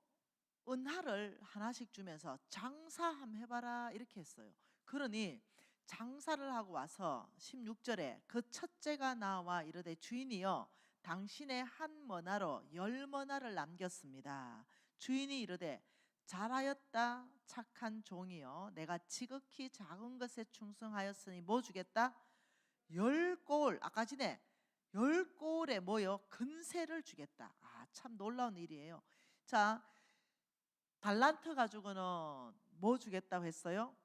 은하를 하나씩 주면서 장사 한번 해봐라 이렇게 했어요. 그러니 장사를 하고 와서 16절에 그 첫째가 나와 이르되 주인이여 당신의 한 머나로 10머나를 남겼습니다. 주인이 이르되 잘하였다 착한 종이여, 내가 지극히 작은 것에 충성하였으니 뭐 주겠다? 10골, 아까 전에 10골에 뭐요? 근세를 주겠다. 참 놀라운 일이에요. 자, 달란트 가지고는 뭐 주겠다고 했어요?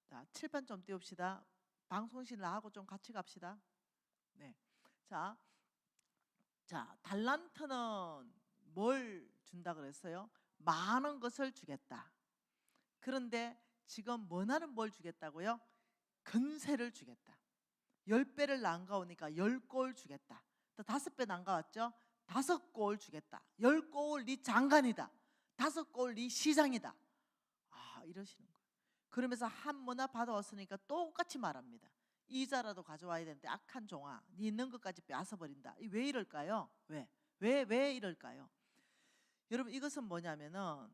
자, 칠판 좀 띄웁시다. 방송실 나하고 좀 같이 갑시다. 네. 자, 달란트는 뭘 준다 그랬어요? 많은 것을 주겠다. 그런데 지금 머나는 뭘 주겠다고요? 근세를 주겠다. 10배를 난가오니까 10골 주겠다. 또 5배 난가왔죠? 5골 주겠다. 10골 네 장관이다. 5골 네 시장이다. 이러시는 거예요. 그러면서 한 머나 받아왔으니까 똑같이 말합니다. 이자라도 가져와야 되는데 악한 종아, 네 있는 것까지 빼앗아버린다. 왜 이럴까요? 왜 이럴까요? 여러분, 이것은 뭐냐면은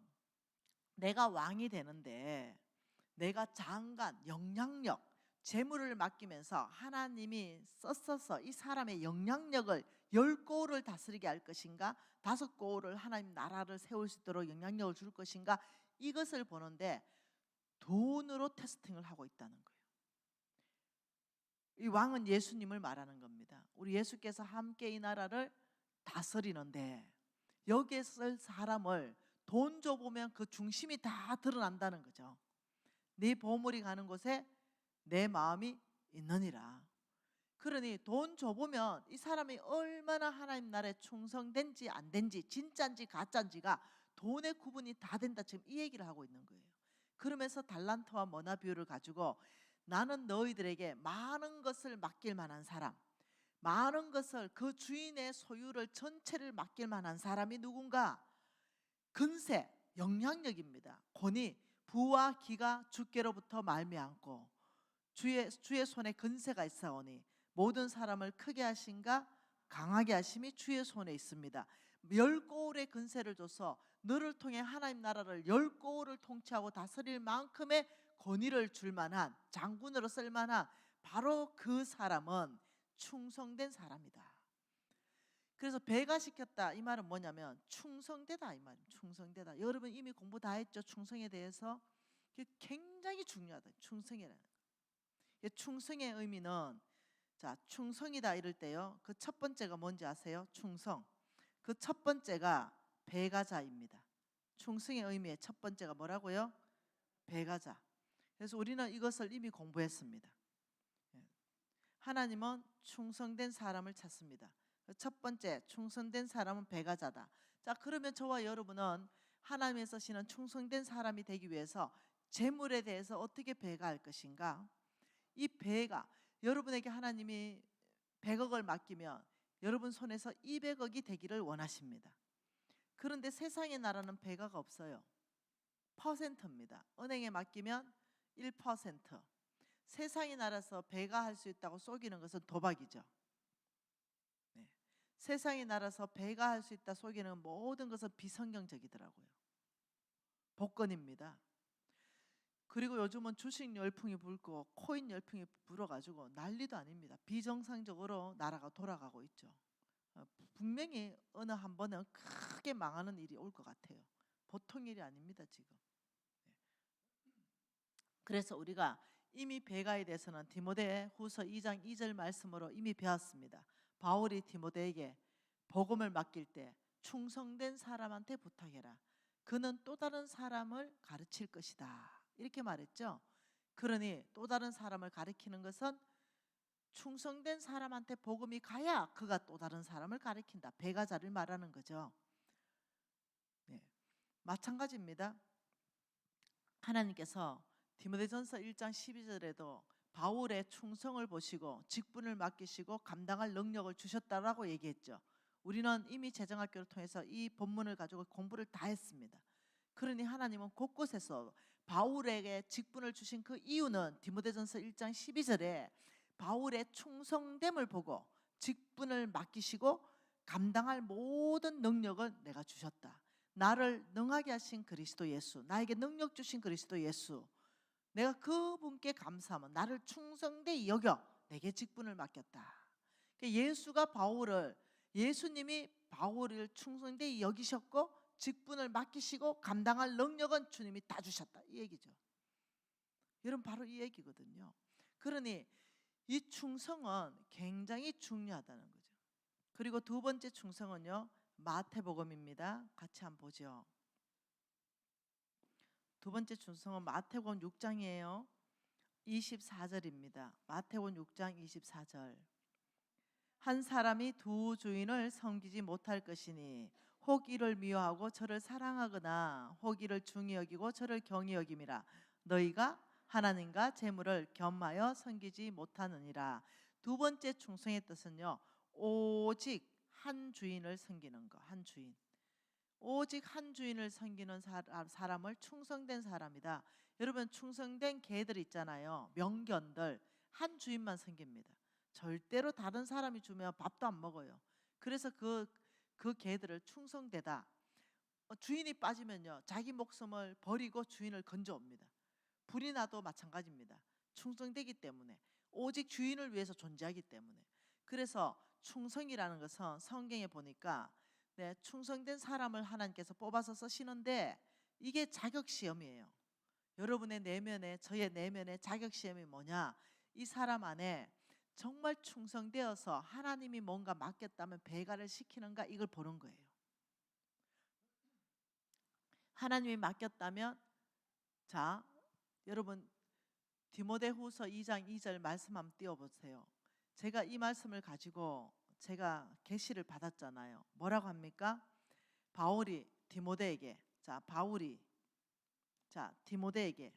내가 왕이 되는데 내가 장관, 영향력, 재물을 맡기면서 하나님이 썼어서 이 사람의 영향력을 10골을 다스리게 할 것인가, 5골을 하나님 나라를 세울 수 있도록 영향력을 줄 것인가, 이것을 보는데 돈으로 테스팅을 하고 있다는 거예요. 이 왕은 예수님을 말하는 겁니다. 우리 예수께서 함께 이 나라를 다스리는데 여기에 쓸 사람을 돈 줘보면 그 중심이 다 드러난다는 거죠. 네 보물이 가는 곳에 내 마음이 있느니라. 그러니 돈 줘보면 이 사람이 얼마나 하나님 나라에 충성된지 안 된지, 진짜인지 가짜인지가 돈의 구분이 다 된다. 지금 이 얘기를 하고 있는 거예요. 그러면서 달란트와 머나 비유를 가지고 나는 너희들에게 많은 것을 맡길 만한 사람, 많은 것을, 그 주인의 소유를 전체를 맡길 만한 사람이 누군가? 근세, 영향력입니다. 권위, 부와 기가 주께로부터 말미암고 주의 손에 근세가 있사오니 모든 사람을 크게 하신가 강하게 하심이 주의 손에 있습니다. 10골의 근세를 줘서 너를 통해 하나님 나라를 10골을 통치하고 다스릴 만큼의 권위를 줄 만한, 장군으로 쓸 만한 바로 그 사람은 충성된 사람이다. 그래서 배가 시켰다, 이 말은 뭐냐면 충성되다, 이 말입니다. 충성되다. 여러분 이미 공부 다 했죠? 충성에 대해서. 굉장히 중요하다. 충성이라는 거. 충성의 의미는, 자, 충성이다 이럴 때요, 그 첫 번째가 뭔지 아세요? 충성. 그 첫 번째가 배가자입니다. 충성의 의미의 첫 번째가 뭐라고요? 배가자. 그래서 우리는 이것을 이미 공부했습니다. 하나님은 충성된 사람을 찾습니다. 첫 번째, 충성된 사람은 배가자다. 자, 그러면 저와 여러분은 하나님이 쓰시는 충성된 사람이 되기 위해서 재물에 대해서 어떻게 배가할 것인가? 이 배가, 여러분에게 하나님이 100억을 맡기면 여러분 손에서 200억이 되기를 원하십니다. 그런데 세상의 나라는 배가가 없어요. 퍼센트입니다. 은행에 맡기면 1%. 세상의 나라에서 배가할 수 있다고 속이는 것은 도박이죠. 네. 세상의 나라에서 배가할 수 있다 속이는 모든 것은 비성경적이더라고요. 복권입니다. 그리고 요즘은 주식 열풍이 불고 코인 열풍이 불어가지고 난리도 아닙니다. 비정상적으로 나라가 돌아가고 있죠. 분명히 어느 한 번은 크게 망하는 일이 올 것 같아요. 보통 일이 아닙니다 지금. 그래서 우리가 이미 배가에 대해서는 디모데 후서 2장 2절 말씀으로 이미 배웠습니다. 바울이 디모데에게 복음을 맡길 때 충성된 사람한테 부탁해라. 그는 또 다른 사람을 가르칠 것이다. 이렇게 말했죠. 그러니 또 다른 사람을 가르치는 것은 충성된 사람한테 복음이 가야 그가 또 다른 사람을 가르친다. 배가자를 말하는 거죠. 네. 마찬가지입니다. 하나님께서 디모데전서 1장 12절에도 바울의 충성을 보시고 직분을 맡기시고 감당할 능력을 주셨다라고 얘기했죠. 우리는 이미 재정학교를 통해서 이 본문을 가지고 공부를 다 했습니다. 그러니 하나님은 곳곳에서 바울에게 직분을 주신 그 이유는 디모데전서 1장 12절에 바울의 충성됨을 보고 직분을 맡기시고 감당할 모든 능력을 내가 주셨다. 나를 능하게 하신 그리스도 예수, 나에게 능력 주신 그리스도 예수, 내가 그분께 감사하면 나를 충성되이 여겨 내게 직분을 맡겼다. 예수가 바울을 예수님이 바울을 충성되이 여기셨고 직분을 맡기시고 감당할 능력은 주님이 다 주셨다, 이 얘기죠. 여러분, 바로 이 얘기거든요. 그러니 이 충성은 굉장히 중요하다는 거죠. 그리고 두 번째 충성은요, 마태복음입니다. 같이 한번 보죠. 두 번째 충성은 마태복음 6장이에요. 24절입니다. 마태복음 6장 24절. 한 사람이 두 주인을 섬기지 못할 것이니 혹 이를 미워하고 저를 사랑하거나 혹 이를 중히 여기고 저를 경히 여김이라. 너희가 하나님과 재물을 겸하여 섬기지 못하느니라. 두 번째 충성의 뜻은요, 오직 한 주인을 섬기는 거. 한 주인, 오직 한 주인을 섬기는 사람을 충성된 사람이다. 여러분, 충성된 개들 있잖아요, 명견들. 한 주인만 섬깁니다. 절대로 다른 사람이 주면 밥도 안 먹어요. 그래서 그 개들을 충성되다. 주인이 빠지면요, 자기 목숨을 버리고 주인을 건져옵니다. 불이 나도 마찬가지입니다. 충성되기 때문에, 오직 주인을 위해서 존재하기 때문에. 그래서 충성이라는 것은 성경에 보니까 충성된 사람을 하나님께서 뽑아서 쓰시는데 이게 자격시험이에요. 여러분의 내면에, 저의 내면에 자격시험이 뭐냐, 이 사람 안에 정말 충성되어서 하나님이 뭔가 맡겼다면 배가를 시키는가, 이걸 보는 거예요. 하나님이 맡겼다면, 자, 여러분 디모데후서 2장 2절 말씀 한번 띄워보세요. 제가 이 말씀을 가지고 제가 계시를 받았잖아요. 뭐라고 합니까? 바울이 디모데에게, 디모데에게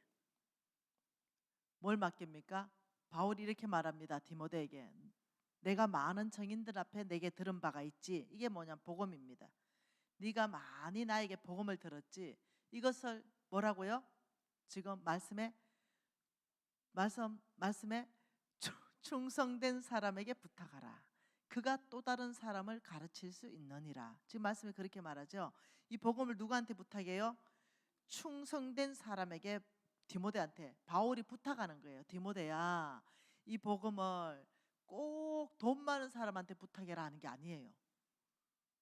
뭘 맡깁니까? 바울이 이렇게 말합니다. 디모데에게, 내가 많은 증인들 앞에 내게 들은 바가 있지. 이게 뭐냐, 복음입니다. 네가 많이 나에게 복음을 들었지. 이것을 뭐라고요? 지금 말씀에 충성된 사람에게 부탁하라. 그가 또 다른 사람을 가르칠 수 있느니라. 지금 말씀이 그렇게 말하죠. 이 복음을 누구한테 부탁해요? 충성된 사람에게, 디모데한테 바울이 부탁하는 거예요. 디모데야, 이 복음을 꼭 돈 많은 사람한테 부탁해라 하는 게 아니에요.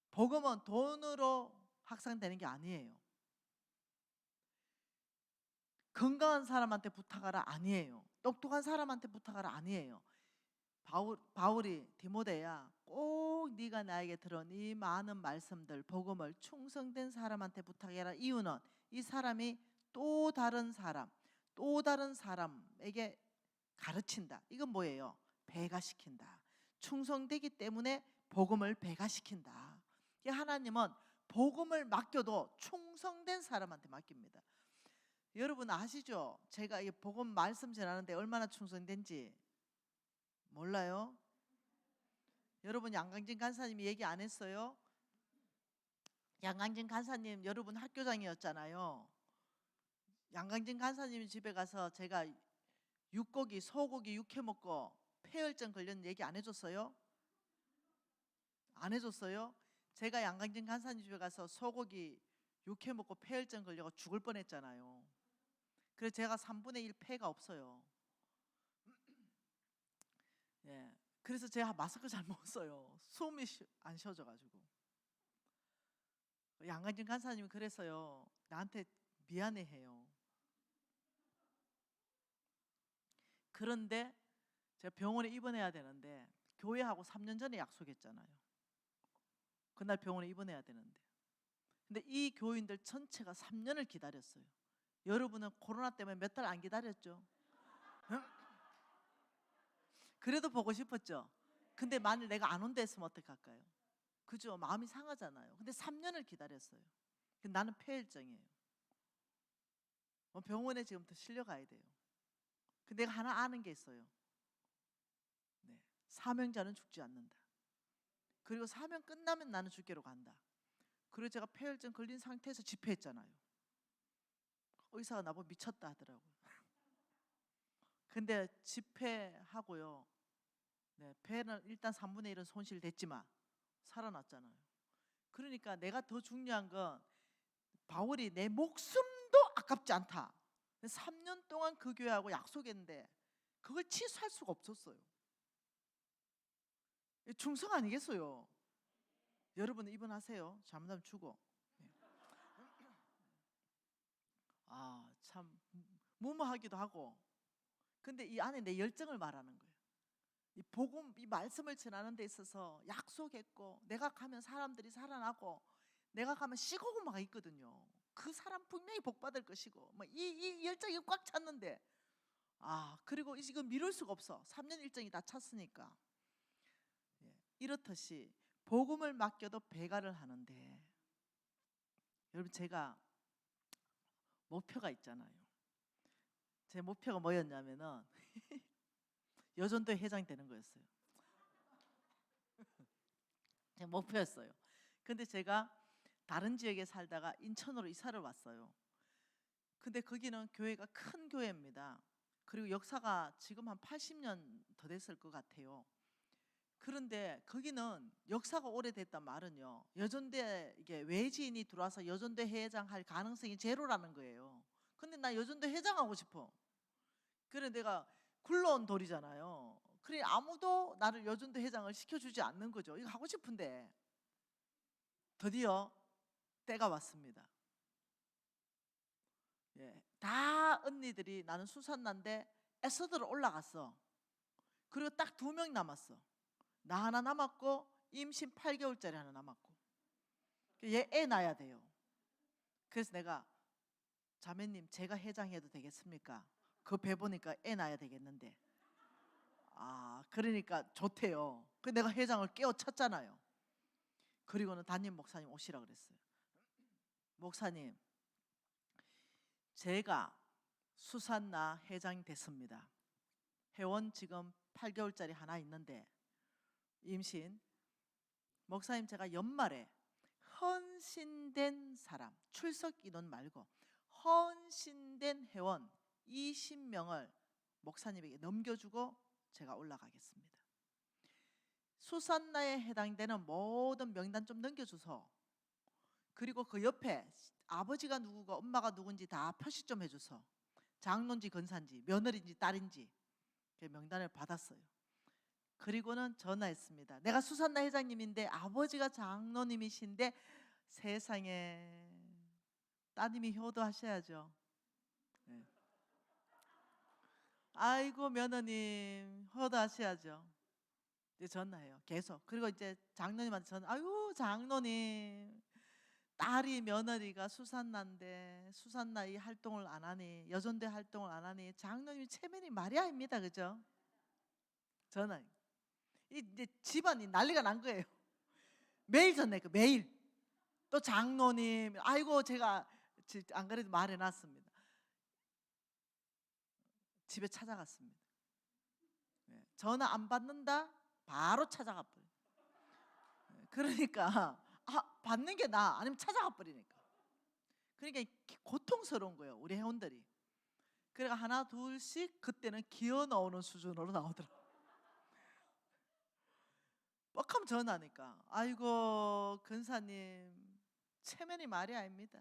복음은 돈으로 확산되는 게 아니에요. 건강한 사람한테 부탁하라 아니에요. 똑똑한 사람한테 부탁하라 아니에요. 바울이 디모데야, 꼭 네가 나에게 들은 이 많은 말씀들, 복음을 충성된 사람한테 부탁해라. 이유는 이 사람이 또 다른 사람에게 가르친다. 이건 뭐예요? 배가시킨다. 충성되기 때문에 복음을 배가시킨다. 하나님은 복음을 맡겨도 충성된 사람한테 맡깁니다. 여러분 아시죠? 제가 이 복음 말씀 전하는데 얼마나 충성된지 몰라요? 여러분, 양강진 간사님이 얘기 안 했어요? 양강진 간사님, 여러분 학교장이었잖아요. 양강진 간사님 집에 가서 제가 육고기, 소고기 육회 먹고 폐혈증 걸렸는 얘기 안 해줬어요? 안 해줬어요? 제가 양강진 간사님 집에 가서 소고기 육회 먹고 폐혈증 걸려서 죽을 뻔했잖아요. 그래서 제가 3분의 1 폐가 없어요. 예, 그래서 제가 마스크 잘 못 써요. 숨이 안 쉬어져가지고. 양강진 간사님이 그래서요, 나한테 미안해해요. 그런데 제가 병원에 입원해야 되는데, 교회하고 3년 전에 약속했잖아요. 그날 병원에 입원해야 되는데, 근데 이 교인들 전체가 3년을 기다렸어요. 여러분은 코로나 때문에 몇 달 안 기다렸죠? 그래도 보고 싶었죠? 근데 만일 내가 안 온다 했으면 어떡할까요? 그죠? 마음이 상하잖아요. 근데 3년을 기다렸어요. 나는 폐혈증이에요. 병원에 지금부터 실려가야 돼요. 근데 내가 하나 아는 게 있어요. 사명자는 죽지 않는다. 그리고 사명 끝나면 나는 주께로 간다. 그리고 제가 폐혈증 걸린 상태에서 집회했잖아요. 의사가 나보고 미쳤다 하더라고요. 근데 집회하고요, 폐는 일단 3분의 1은 손실됐지만 살아났잖아요. 그러니까 내가 더 중요한 건, 바울이 내 목숨도 아깝지 않다. 3년 동안 그 교회하고 약속했는데 그걸 취소할 수가 없었어요. 충성 아니겠어요? 여러분 입원하세요. 잘못하면 죽어. 예. 참 무모하기도 하고. 근데 이 안에 내 열정을 말하는 거예요. 이 복음, 이 말씀을 전하는 데 있어서 약속했고, 내가 가면 사람들이 살아나고, 내가 가면 시고구마가 있거든요. 그 사람 분명히 복 받을 것이고, 이 열정이 꽉 찼는데, 그리고 이거 미룰 수가 없어. 3년 일정이 다 찼으니까. 예, 이렇듯이 복음을 맡겨도 배가를 하는데, 여러분 제가 목표가 있잖아요. 제 목표가 뭐였냐면은 여전도 회장이 되는 거였어요. 제 목표였어요. 근데 제가 다른 지역에 살다가 인천으로 이사를 왔어요. 근데 거기는 교회가 큰 교회입니다. 그리고 역사가 지금 한 80년 더 됐을 것 같아요. 그런데 거기는 역사가 오래됐단 말은요, 여전대 이게 외지인이 들어와서 여전대 회장 할 가능성이 제로라는 거예요. 근데 나 여전대 회장하고 싶어. 그래 내가 굴러온 돌이잖아요. 그래 아무도 나를 여전대 회장을 시켜주지 않는 거죠. 이거 하고 싶은데 드디어 때가 왔습니다. 예, 다 언니들이 나는 수산나인데 에서드로 올라갔어. 그리고 딱 2명 남았어. 나 하나 남았고 임신 8개월짜리 하나 남았고, 얘 애 낳아야 돼요. 그래서 내가 자매님 제가 회장해도 되겠습니까? 그 배 보니까 애 낳아야 되겠는데. 그러니까 좋대요. 그 내가 회장을 깨워쳤잖아요. 그리고는 담임 목사님 오시라 그랬어요. 목사님, 제가 수산나 회장이 됐습니다. 회원 지금 8개월짜리 하나 있는데 임신. 목사님 제가 연말에 헌신된 사람, 출석 인원 말고 헌신된 회원 20명을 목사님에게 넘겨주고 제가 올라가겠습니다. 수산나에 해당되는 모든 명단 좀 넘겨줘서, 그리고 그 옆에 아버지가 누구고 엄마가 누군지 다 표시 좀 해줘서, 장로인지 권사인지 며느리인지 딸인지 그 명단을 받았어요. 그리고는 전화했습니다. 내가 수산나 회장님인데 아버지가 장로님이신데, 세상에 따님이 효도하셔야죠. 네. 아이고 며느님 효도하셔야죠. 이제 전화해요. 계속. 그리고 이제 장로님한테 전화. 아유 장로님, 딸이 며느리가 수산나인데 수산나 이 활동을 안 하니, 여전대 활동을 안 하니 장로님이 체면이 말이 아닙니다. 그죠? 전화. 이제 집안이 난리가 난 거예요. 매일 전화해요. 매일. 또 장로님, 아이고 제가 안 그래도 말해놨습니다. 집에 찾아갔습니다. 전화 안 받는다? 바로 찾아가 버려. 그러니까 받는 게 나아, 아니면 찾아가 버리니까. 그러니까 고통스러운 거예요, 우리 회원들이. 그래가 하나 둘씩 그때는 기어 나오는 수준으로 나오더라. 뻑하면 전화하니까, 아이고 근사님 체면이 말이 아닙니다.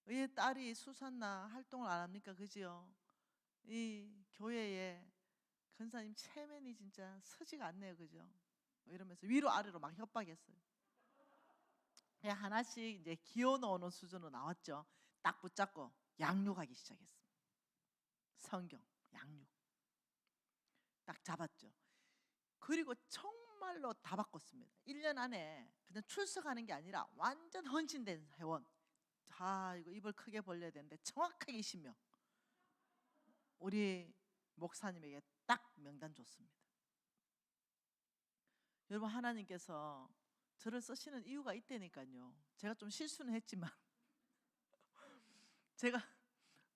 왜 딸이 수산나 활동을 안 합니까? 그지요? 이 교회에 근사님 체면이 진짜 서지가 않네요. 그죠? 이러면서 위로 아래로 막 협박했어요. 그냥 하나씩 이제 기어 넣어놓은 수준으로 나왔죠. 딱 붙잡고 양육하기 시작했습니다. 성경, 양육 딱 잡았죠. 그리고 정말로 다 바꿨습니다. 1년 안에 그냥 출석하는 게 아니라 완전 헌신된 회원. 이거 입을 크게 벌려야 되는데 정확하게 20명 우리 목사님에게 딱 명단 줬습니다. 여러분 하나님께서 저를 쓰시는 이유가 있다니까요. 제가 좀 실수는 했지만 제가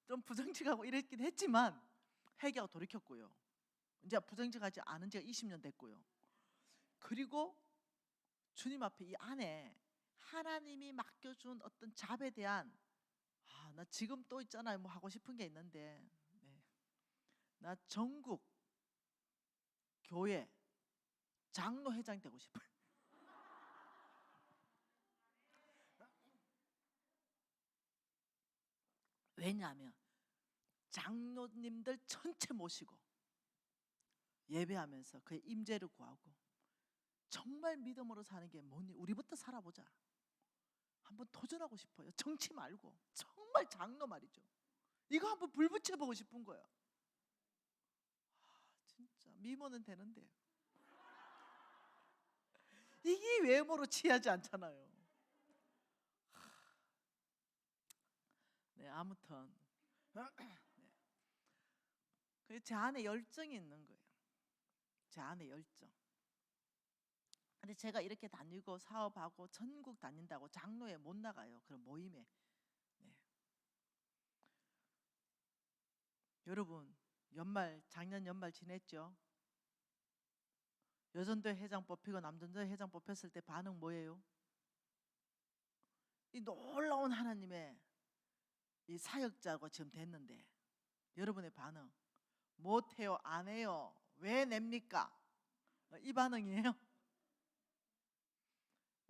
좀 부정직하고 이랬긴 했지만 회개하고 돌이켰고요. 이제 부정직하지 않은 지가 20년 됐고요. 그리고 주님 앞에 이 안에 하나님이 맡겨준 어떤 잡에 대한, 나 지금 또 있잖아요. 뭐 하고 싶은 게 있는데, 나 전국 교회 장로 회장 되고 싶어요. 왜냐하면 장로님들 전체 모시고 예배하면서 그의 임재를 구하고, 정말 믿음으로 사는 게 뭐니? 우리부터 살아보자. 한번 도전하고 싶어요. 정치 말고 정말 장로 말이죠. 이거 한번 불 붙여보고 싶은 거예요. 진짜 미모는 되는데 이게 외모로 취하지 않잖아요. 네, 아무튼 네. 제 안에 열정이 있는 거예요. 제 안에 열정. 근데 제가 이렇게 다니고 사업하고 전국 다닌다고 장로에 못 나가요. 그런 모임에. 네. 여러분, 작년 연말 지냈죠? 여전도 회장 뽑히고 남전도 회장 뽑혔을 때 반응 뭐예요? 이 놀라운 하나님의 이 사역자고 지금 됐는데 여러분의 반응 못해요, 안 해요, 왜 냅니까? 이 반응이에요?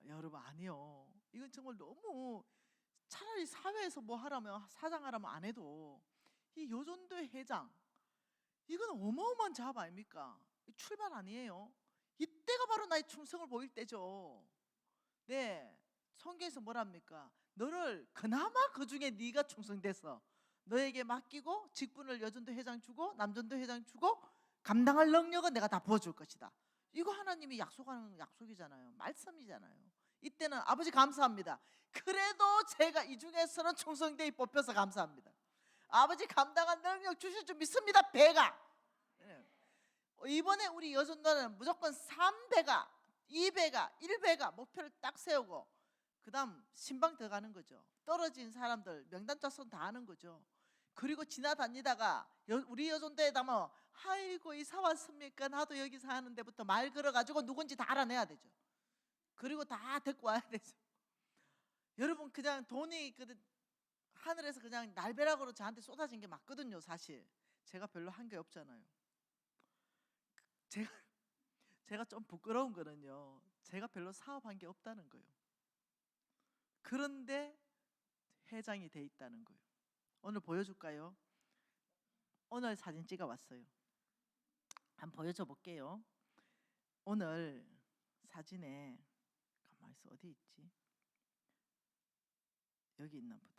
여러분 아니요. 이건 정말 너무 차라리 사회에서 뭐 하라면 사장하라면 안 해도 이 요전도의 회장 이건 어마어마한 잡 아닙니까? 출발 아니에요. 이때가 바로 나의 충성을 보일 때죠. 네, 성경에서 뭐랍니까? 너를 그나마 그 중에 네가 충성돼서 너에게 맡기고 직분을 여전도 회장 주고 남전도 회장 주고 감당할 능력은 내가 다 부어줄 것이다. 이거 하나님이 약속하는 약속이잖아요. 말씀이잖아요. 이때는 아버지 감사합니다. 그래도 제가 이 중에서는 충성되이 뽑혀서 감사합니다. 아버지 감당한 능력 주실 줄 믿습니다. 배가. 이번에 우리 여전도는 무조건 3배가 2배가 1배가 목표를 딱 세우고 그 다음 신방 들어가는 거죠. 떨어진 사람들 명단 작성 다 하는 거죠. 그리고 지나다니다가 우리 여전도에 담아 아이고 이사 왔습니까? 나도 여기 사는 데부터 말 걸어가지고 누군지 다 알아내야 되죠. 그리고 다 데리고 와야 되죠. 여러분 그냥 돈이 하늘에서 그냥 날벼락으로 저한테 쏟아진 게 맞거든요. 사실 제가 별로 한 게 없잖아요. 제가 좀 부끄러운 거는요, 제가 별로 사업한 게 없다는 거예요. 그런데 회장이 돼 있다는 거예요. 오늘 보여줄까요? 오늘 사진 찍어 왔어요. 한번 보여줘 볼게요. 오늘 사진에 가만히 있어. 어디 있지? 여기 있나 보다.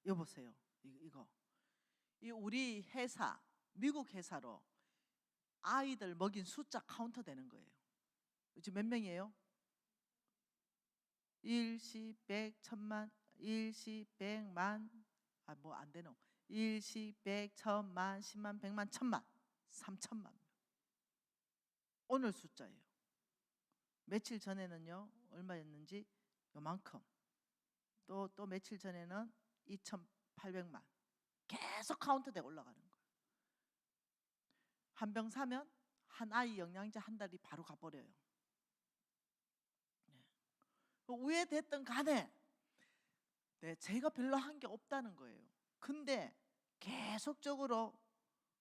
이거 보세요. 이거. 이 우리 회사, 미국 회사로 아이들 먹인 숫자 카운터 되는 거예요. 지금 몇 명이에요? 일시, 백, 천만, 일시, 백만, 뭐 안 되노? 일시, 백, 천만, 십만, 백만, 천만, 3천만 명. 오늘 숫자예요. 며칠 전에는요 얼마였는지 요만큼. 또 며칠 전에는 2,800만. 계속 카운트돼 올라가는 거예요. 한 병 사면 한 아이 영양제 한 달이 바로 가버려요. 왜 됐든 간에 네, 제가 별로 한 게 없다는 거예요. 근데 계속적으로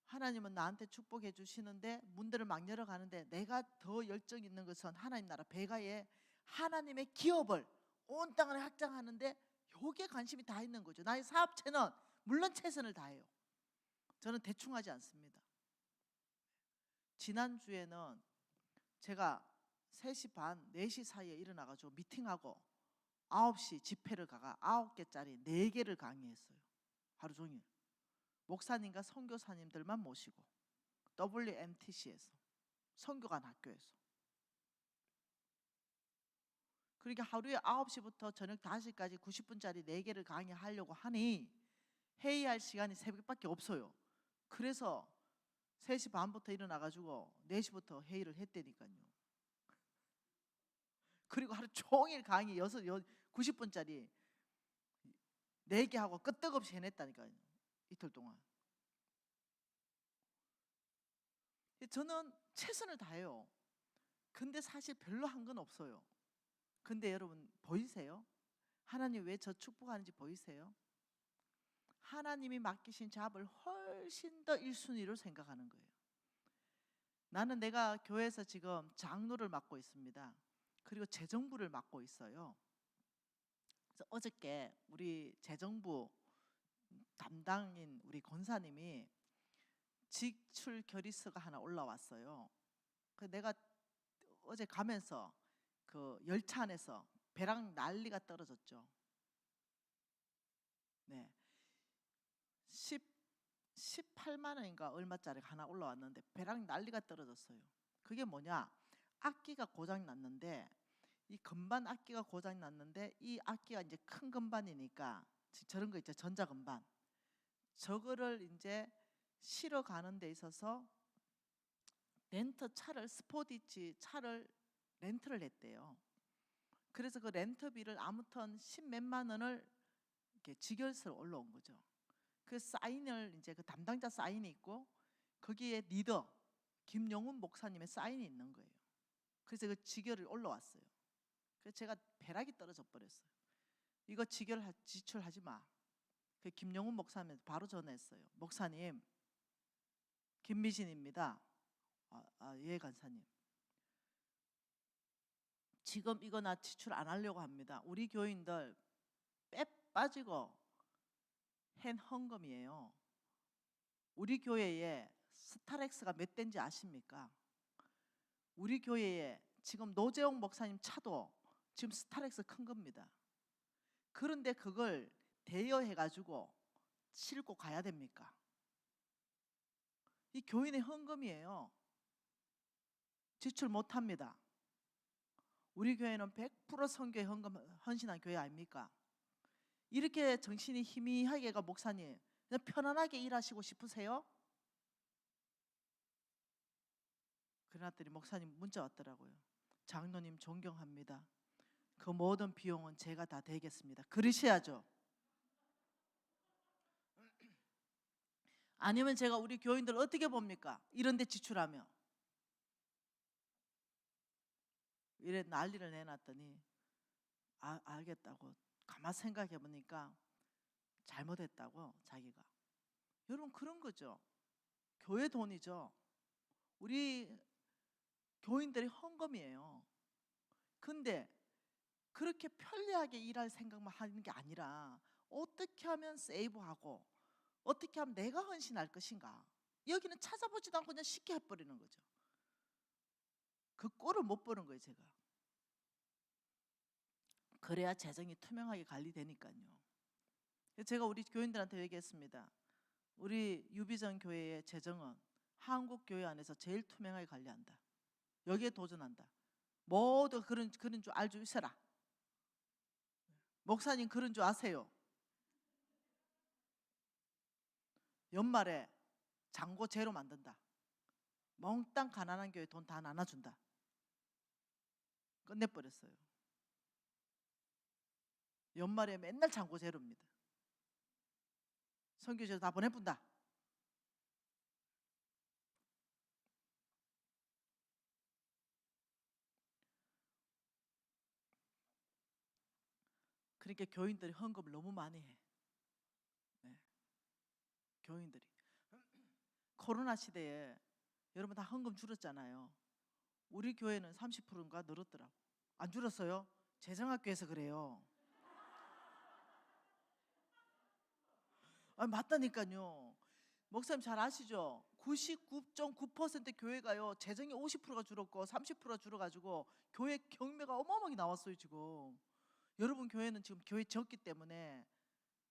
하나님은 나한테 축복해 주시는데 문들을 막 열어가는데 내가 더 열정 있는 것은 하나님 나라 배가에 하나님의 기업을 온 땅을 확장하는데 요게 관심이 다 있는 거죠. 나의 사업체는 물론 최선을 다해요. 저는 대충 하지 않습니다. 지난주에는 제가 3시 반, 4시 사이에 일어나가지고 미팅하고 9시 집회를 가가 9개짜리 4개를 강의했어요. 하루 종일. 목사님과 선교사님들만 모시고 WMTC에서 선교관 학교에서. 그러니까 하루에 9시부터 저녁 5시까지 90분짜리 4개를 강의하려고 하니 회의할 시간이 새벽밖에 없어요. 그래서 3시 반부터 일어나가지고 4시부터 회의를 했다니까요. 그리고 하루 종일 강의 90분짜리 4개 하고 끄떡없이 해냈다니까요. 이틀 동안. 저는 최선을 다해요. 근데 사실 별로 한 건 없어요. 근데 여러분 보이세요? 하나님 왜 저 축복하는지 보이세요? 하나님이 맡기신 잡을 훨씬 더 1순위로 생각하는 거예요. 나는 내가 교회에서 지금 장로를 맡고 있습니다. 그리고 재정부를 맡고 있어요. 그래서 어저께 우리 재정부 담당인 우리 권사님이 지출 결의서가 하나 올라왔어요. 그 내가 어제 가면서 그 열차 안에서 배랑 난리가 떨어졌죠. 네. 18만 원인가 얼마짜리 하나 올라왔는데 배랑 난리가 떨어졌어요. 그게 뭐냐? 악기가 고장 났는데, 이 건반 악기가 고장 났는데, 이 악기가 이제 큰 건반이니까 저런 거 있죠, 전자 건반. 저거를 이제 실어 가는 데 있어서 렌트 차를, 스포디치 차를 렌트를 했대요. 그래서 그 렌트비를 아무튼 10몇만 원을 이렇게 지결서로 올라온 거죠. 그 사인을 이제 그 담당자 사인이 있고 거기에 리더 김용훈 목사님의 사인이 있는 거예요. 그래서 그 지결이 올라왔어요. 그래서 제가 벼락이 떨어져 버렸어요. 이거 지출하지 마. 그 김용훈 목사님한테 바로 전화했어요. 목사님, 김미진입니다. 예, 간사님. 지금 이거 나 지출 안 하려고 합니다. 우리 교인들 빼 빠지고 한 헌금이에요. 우리 교회에 스타렉스가 몇 대인지 아십니까? 우리 교회에 지금 노재홍 목사님 차도 지금 스타렉스 큰 겁니다. 그런데 그걸 대여해가지고 싣고 가야 됩니까? 이 교인의 헌금이에요. 지출 못합니다. 우리 교회는 100% 선교에 헌신한 교회 아닙니까? 이렇게 정신이 희미하게가 목사님, 그냥 편안하게 일하시고 싶으세요? 그러더니 목사님 문자 왔더라고요. 장로님 존경합니다. 그 모든 비용은 제가 다 대겠습니다. 그러셔야죠. 아니면 제가 우리 교인들 어떻게 봅니까? 이런 데 지출하면. 이래 난리를 내놨더니 알겠다고 가만 생각해 보니까 잘못했다고 자기가. 여러분 그런 거죠. 교회 돈이죠. 우리 교인들의 헌금이에요. 근데 그렇게 편리하게 일할 생각만 하는 게 아니라 어떻게 하면 세이브하고 어떻게 하면 내가 헌신할 것인가. 여기는 찾아보지도 않고 그냥 쉽게 해버리는 거죠. 그 꼴을 못 보는 거예요, 제가. 그래야 재정이 투명하게 관리되니까요. 제가 우리 교인들한테 얘기했습니다. 우리 유비전 교회의 재정은 한국 교회 안에서 제일 투명하게 관리한다. 여기에 도전한다. 모두 그런 줄 알고 있어라. 목사님 그런 줄 아세요. 연말에 잔고 제로 만든다. 몽땅 가난한 교회 돈 다 나눠준다. 끝내버렸어요. 연말에 맨날 잔고 제로입니다. 선교지에서 다 보내본다. 그러니까 교인들이 헌금을 너무 많이 해. 네. 교인들이 코로나 시대에 여러분 다 헌금 줄었잖아요. 우리 교회는 30%인가 늘었더라고. 안 줄었어요? 재정학교에서 그래요. 맞다니까요. 목사님 잘 아시죠? 99.9% 교회가요 재정이 50%가 줄었고 30%가 줄어가지고 교회 경매가 어마어마하게 나왔어요 지금. 여러분 교회는 지금 교회 적기 때문에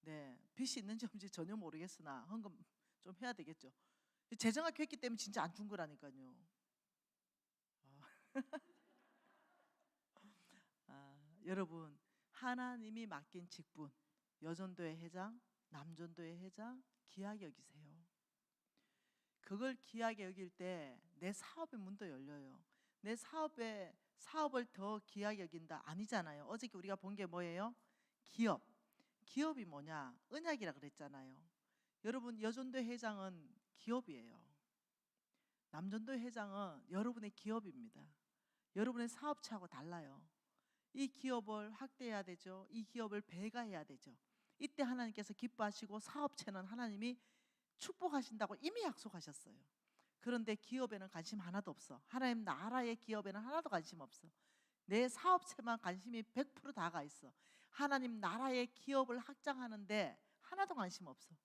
네 빚이 있는지 없는지 전혀 모르겠으나 헌금 좀 해야 되겠죠. 재정학교 했기 때문에 진짜 안 준 거라니까요. 여러분 하나님이 맡긴 직분, 여전도의 회장, 남전도의 회장 귀하게 여기세요. 그걸 귀하게 여길 때 내 사업의 문도 열려요. 내 사업을 더 귀하게 여긴다 아니잖아요. 어저께 우리가 본 게 뭐예요? 기업이 뭐냐? 언약이라 그랬잖아요. 여러분 여전도 회장은 기업이에요. 남전도 회장은 여러분의 기업입니다. 여러분의 사업체하고 달라요. 이 기업을 확대해야 되죠. 이 기업을 배가해야 되죠. 이때 하나님께서 기뻐하시고 사업체는 하나님이 축복하신다고 이미 약속하셨어요. 그런데 기업에는 관심 하나도 없어. 하나님 나라의 기업에는 하나도 관심 없어. 내 사업체만 관심이 100% 다가 있어. 하나님 나라의 기업을 확장하는데 하나도 관심 없어.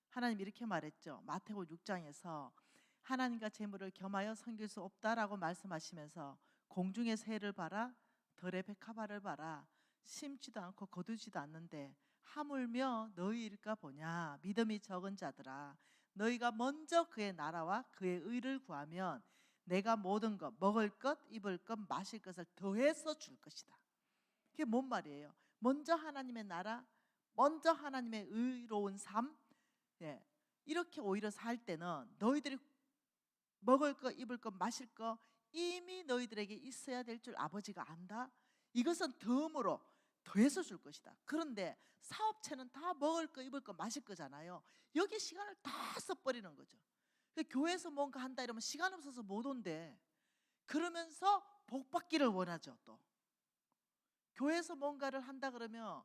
하나님 이렇게 말했죠. 마태복음 6장에서 하나님과 재물을 겸하여 섬길 수 없다라고 말씀하시면서 공중의 새를 봐라, 들의 백합화를 봐라. 심지도 않고 거두지도 않는데 하물며 너희일까 보냐. 믿음이 적은 자들아, 너희가 먼저 그의 나라와 그의 의를 구하면 내가 모든 것, 먹을 것, 입을 것, 마실 것을 더해서 줄 것이다. 그게 뭔 말이에요? 먼저 하나님의 나라, 먼저 하나님의 의로운 삶, 이렇게 오히려 살 때는 너희들이 먹을 것, 입을 것, 마실 것 이미 너희들에게 있어야 될 줄 아버지가 안다. 이것은 덤으로 더해서 줄 것이다. 그런데 사업체는 다 먹을 거, 입을 거, 마실 거잖아요. 여기 시간을 다 써버리는 거죠. 교회에서 뭔가 한다 이러면 시간 없어서 못 온대. 그러면서 복 받기를 원하죠. 또 교회에서 뭔가를 한다 그러면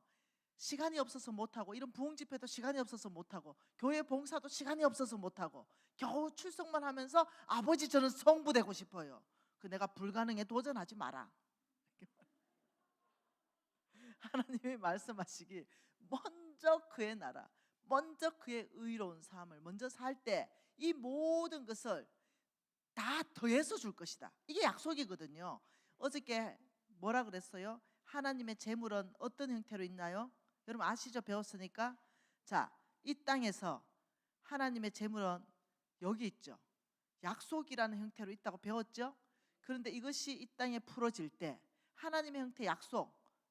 시간이 없어서 못하고, 이런 부흥집회도 시간이 없어서 못하고, 교회 봉사도 시간이 없어서 못하고, 겨우 출석만 하면서 아버지 저는 성부 되고 싶어요. 내가 불가능에 도전하지 마라. 하나님이 말씀하시기, 먼저 그의 나라, 먼저 그의 의로운 삶을 먼저 살 때 이 모든 것을 다 더해서 줄 것이다. 이게 약속이거든요. 어저께 뭐라 그랬어요? 하나님의 재물은 어떤 형태로 있나요? 여러분 아시죠? 배웠으니까. 자, 이 땅에서 하나님의 재물은 여기 있죠. 약속이라는 형태로 있다고 배웠죠? 그런데 이것이 이 땅에 풀어질 때 하나님의 형태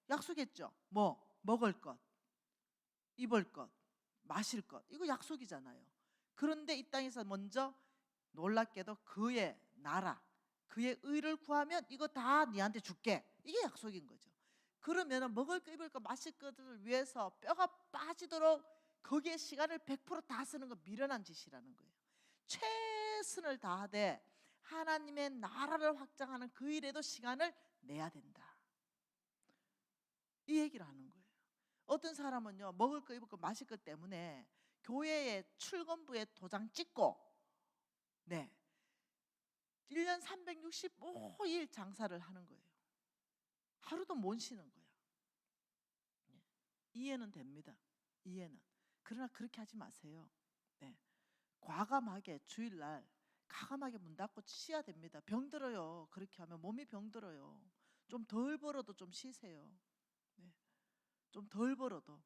약속했죠. 뭐 먹을 것, 입을 것, 마실 것, 이거 약속이잖아요. 그런데 이 땅에서 먼저 놀랍게도 그의 나라, 그의 의를 구하면 이거 다 네한테 줄게. 이게 약속인 거죠. 그러면 먹을 거, 입을 거, 마실 것들을 위해서 뼈가 빠지도록 거기에 시간을 100%다 쓰는 거 미련한 짓이라는 거예요. 최선을 다하되 하나님의 나라를 확장하는 그 일에도 시간을 내야 된다. 이 얘기를 하는 거예요. 어떤 사람은요, 먹을 거, 입을 거, 마실 것 때문에 교회에 출근부에 도장 찍고 1년 365일 장사를 하는 거예요. 하루도 못 쉬는 거야. 이해는 됩니다. 이해는. 그러나 그렇게 하지 마세요. 과감하게 주일날 과감하게 문 닫고 쉬어야 됩니다. 병들어요. 그렇게 하면 몸이 병들어요. 좀 덜 벌어도 좀 쉬세요. 좀 덜 벌어도.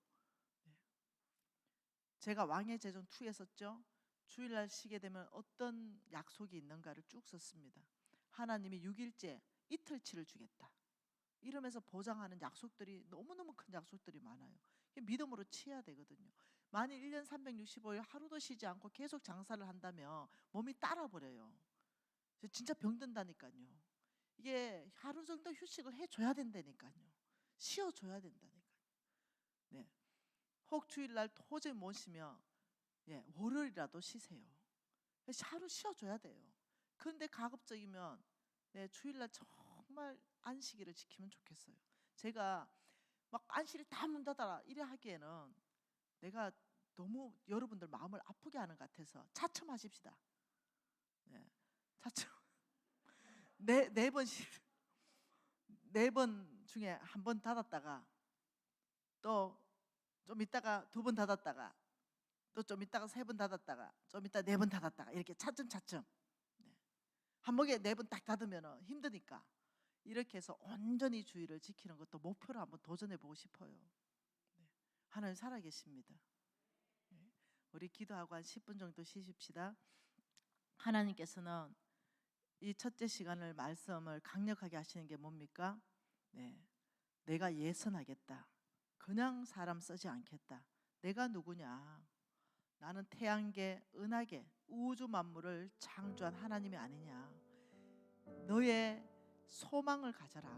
제가 왕의 제정 2에 썼죠. 주일날 쉬게 되면 어떤 약속이 있는가를 쭉 썼습니다. 하나님이 6일째 이틀치를 주겠다. 이러면서 보장하는 약속들이 너무너무 큰 약속들이 많아요. 믿음으로 취해야 되거든요. 만일 1년 365일 하루도 쉬지 않고 계속 장사를 한다면 몸이 따라버려요. 진짜 병든다니까요. 이게 하루 정도 휴식을 해줘야 된다니까요. 쉬어줘야 된다니까요. 혹 주일날 도저히 못 쉬면 월요일이라도 쉬세요. 하루 쉬어줘야 돼요. 그런데 가급적이면 주일날 정말 안식일을 지키면 좋겠어요. 제가 막 안식일 다 문 닫아라 이래 하기에는 내가 너무 여러분들 마음을 아프게 하는 것 같아서 차츰하십시다. 차츰. 네 번 중에 한 번 닫았다가 또 좀 있다가 2번 닫았다가 또 좀 있다가 3번 닫았다가 좀 있다가 4번 닫았다가 이렇게 차츰 한 목에 4번 딱 닫으면 힘드니까 이렇게 해서 온전히 주의를 지키는 것도 목표로 한번 도전해 보고 싶어요. 하나님 살아계십니다. 우리 기도하고 한 10분 정도 쉬십시다. 하나님께서는 이 첫째 시간을 말씀을 강력하게 하시는 게 뭡니까? 내가 예선하겠다. 그냥 사람 쓰지 않겠다. 내가 누구냐? 나는 태양계, 은하계, 우주 만물을 창조한 하나님이 아니냐. 너의 소망을 가져라.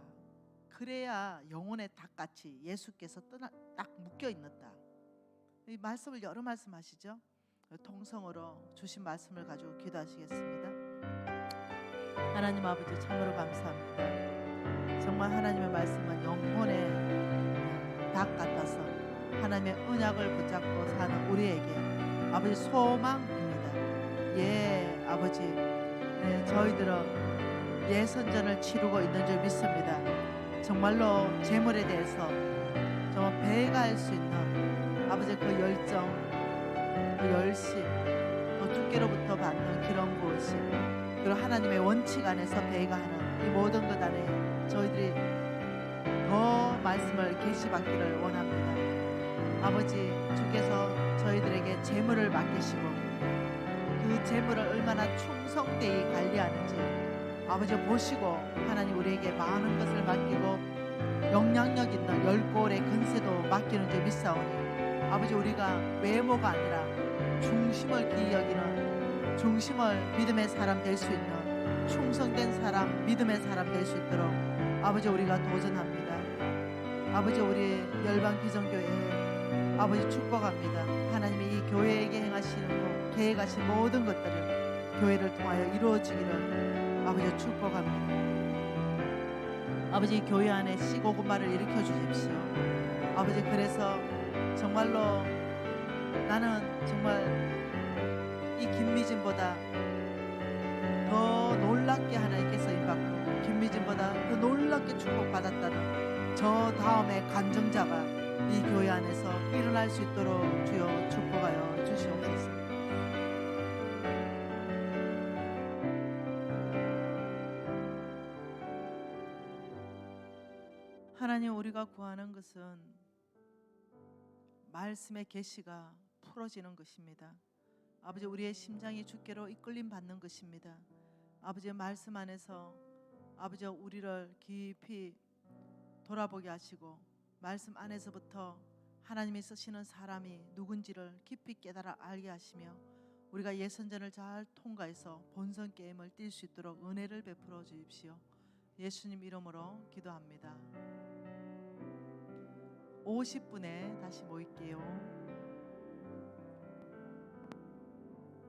그래야 영혼의 닭같이 예수께서 딱 묶여있는다. 이 말씀을 여러 말씀 하시죠. 통성으로 주신 말씀을 가지고 기도하시겠습니다. 하나님 아버지 참으로 감사합니다. 정말 하나님의 말씀은 영혼의 닭 같아서 하나님의 언약을 붙잡고 사는 우리에게 아버지 소망입니다. 아버지 저희들은 예선전을 치르고 있는 줄 믿습니다. 정말로 재물에 대해서 정말 배가할 수 있는 아버지 그 열정, 그 열심, 또 주께로부터 받는 기름 부으심, 그리고 하나님의 원칙 안에서 배가하는 이 모든 것 안에 저희들이 더 말씀을 계시받기를 원합니다. 아버지, 주께서 저희들에게 재물을 맡기시고 그 재물을 얼마나 충성되이 관리하는지 아버지 보시고 하나님 우리에게 많은 것을 맡기고 영향력 있는 열골의 근세도 맡기는 줄 믿사오니 아버지, 우리가 외모가 아니라 중심을 기이 여기는 중심을 믿음의 사람 될 수 있는 충성된 사람, 믿음의 사람 될 수 있도록 아버지 우리가 도전합니다. 아버지, 우리 열방기정교회 아버지 축복합니다. 하나님이 이 교회에게 행하시는 계획하신 모든 것들을 교회를 통하여 이루어지기를 아버지 축복합니다. 아버지, 교회 안에 씨고구마를 일으켜 주십시오. 아버지, 그래서 정말로 나는 정말 이 김미진보다 더 놀랍게 하나님께서 임받고 김미진보다 더 놀랍게 축복받았다는 저 다음의 간증자가 이 교회 안에서 일어날 수 있도록 주여 축복하여 주시옵소서. 하나님, 우리가 구하는 것은 말씀의 계시가 풀어지는 것입니다. 아버지, 우리의 심장이 주께로 이끌림 받는 것입니다. 아버지의 말씀 안에서 아버지 우리를 깊이 돌아보게 하시고 말씀 안에서부터 하나님이 쓰시는 사람이 누군지를 깊이 깨달아 알게 하시며 우리가 예선전을 잘 통과해서 본선 게임을 뛸 수 있도록 은혜를 베풀어 주십시오. 예수님 이름으로 기도합니다. 50분에 다시 모일게요.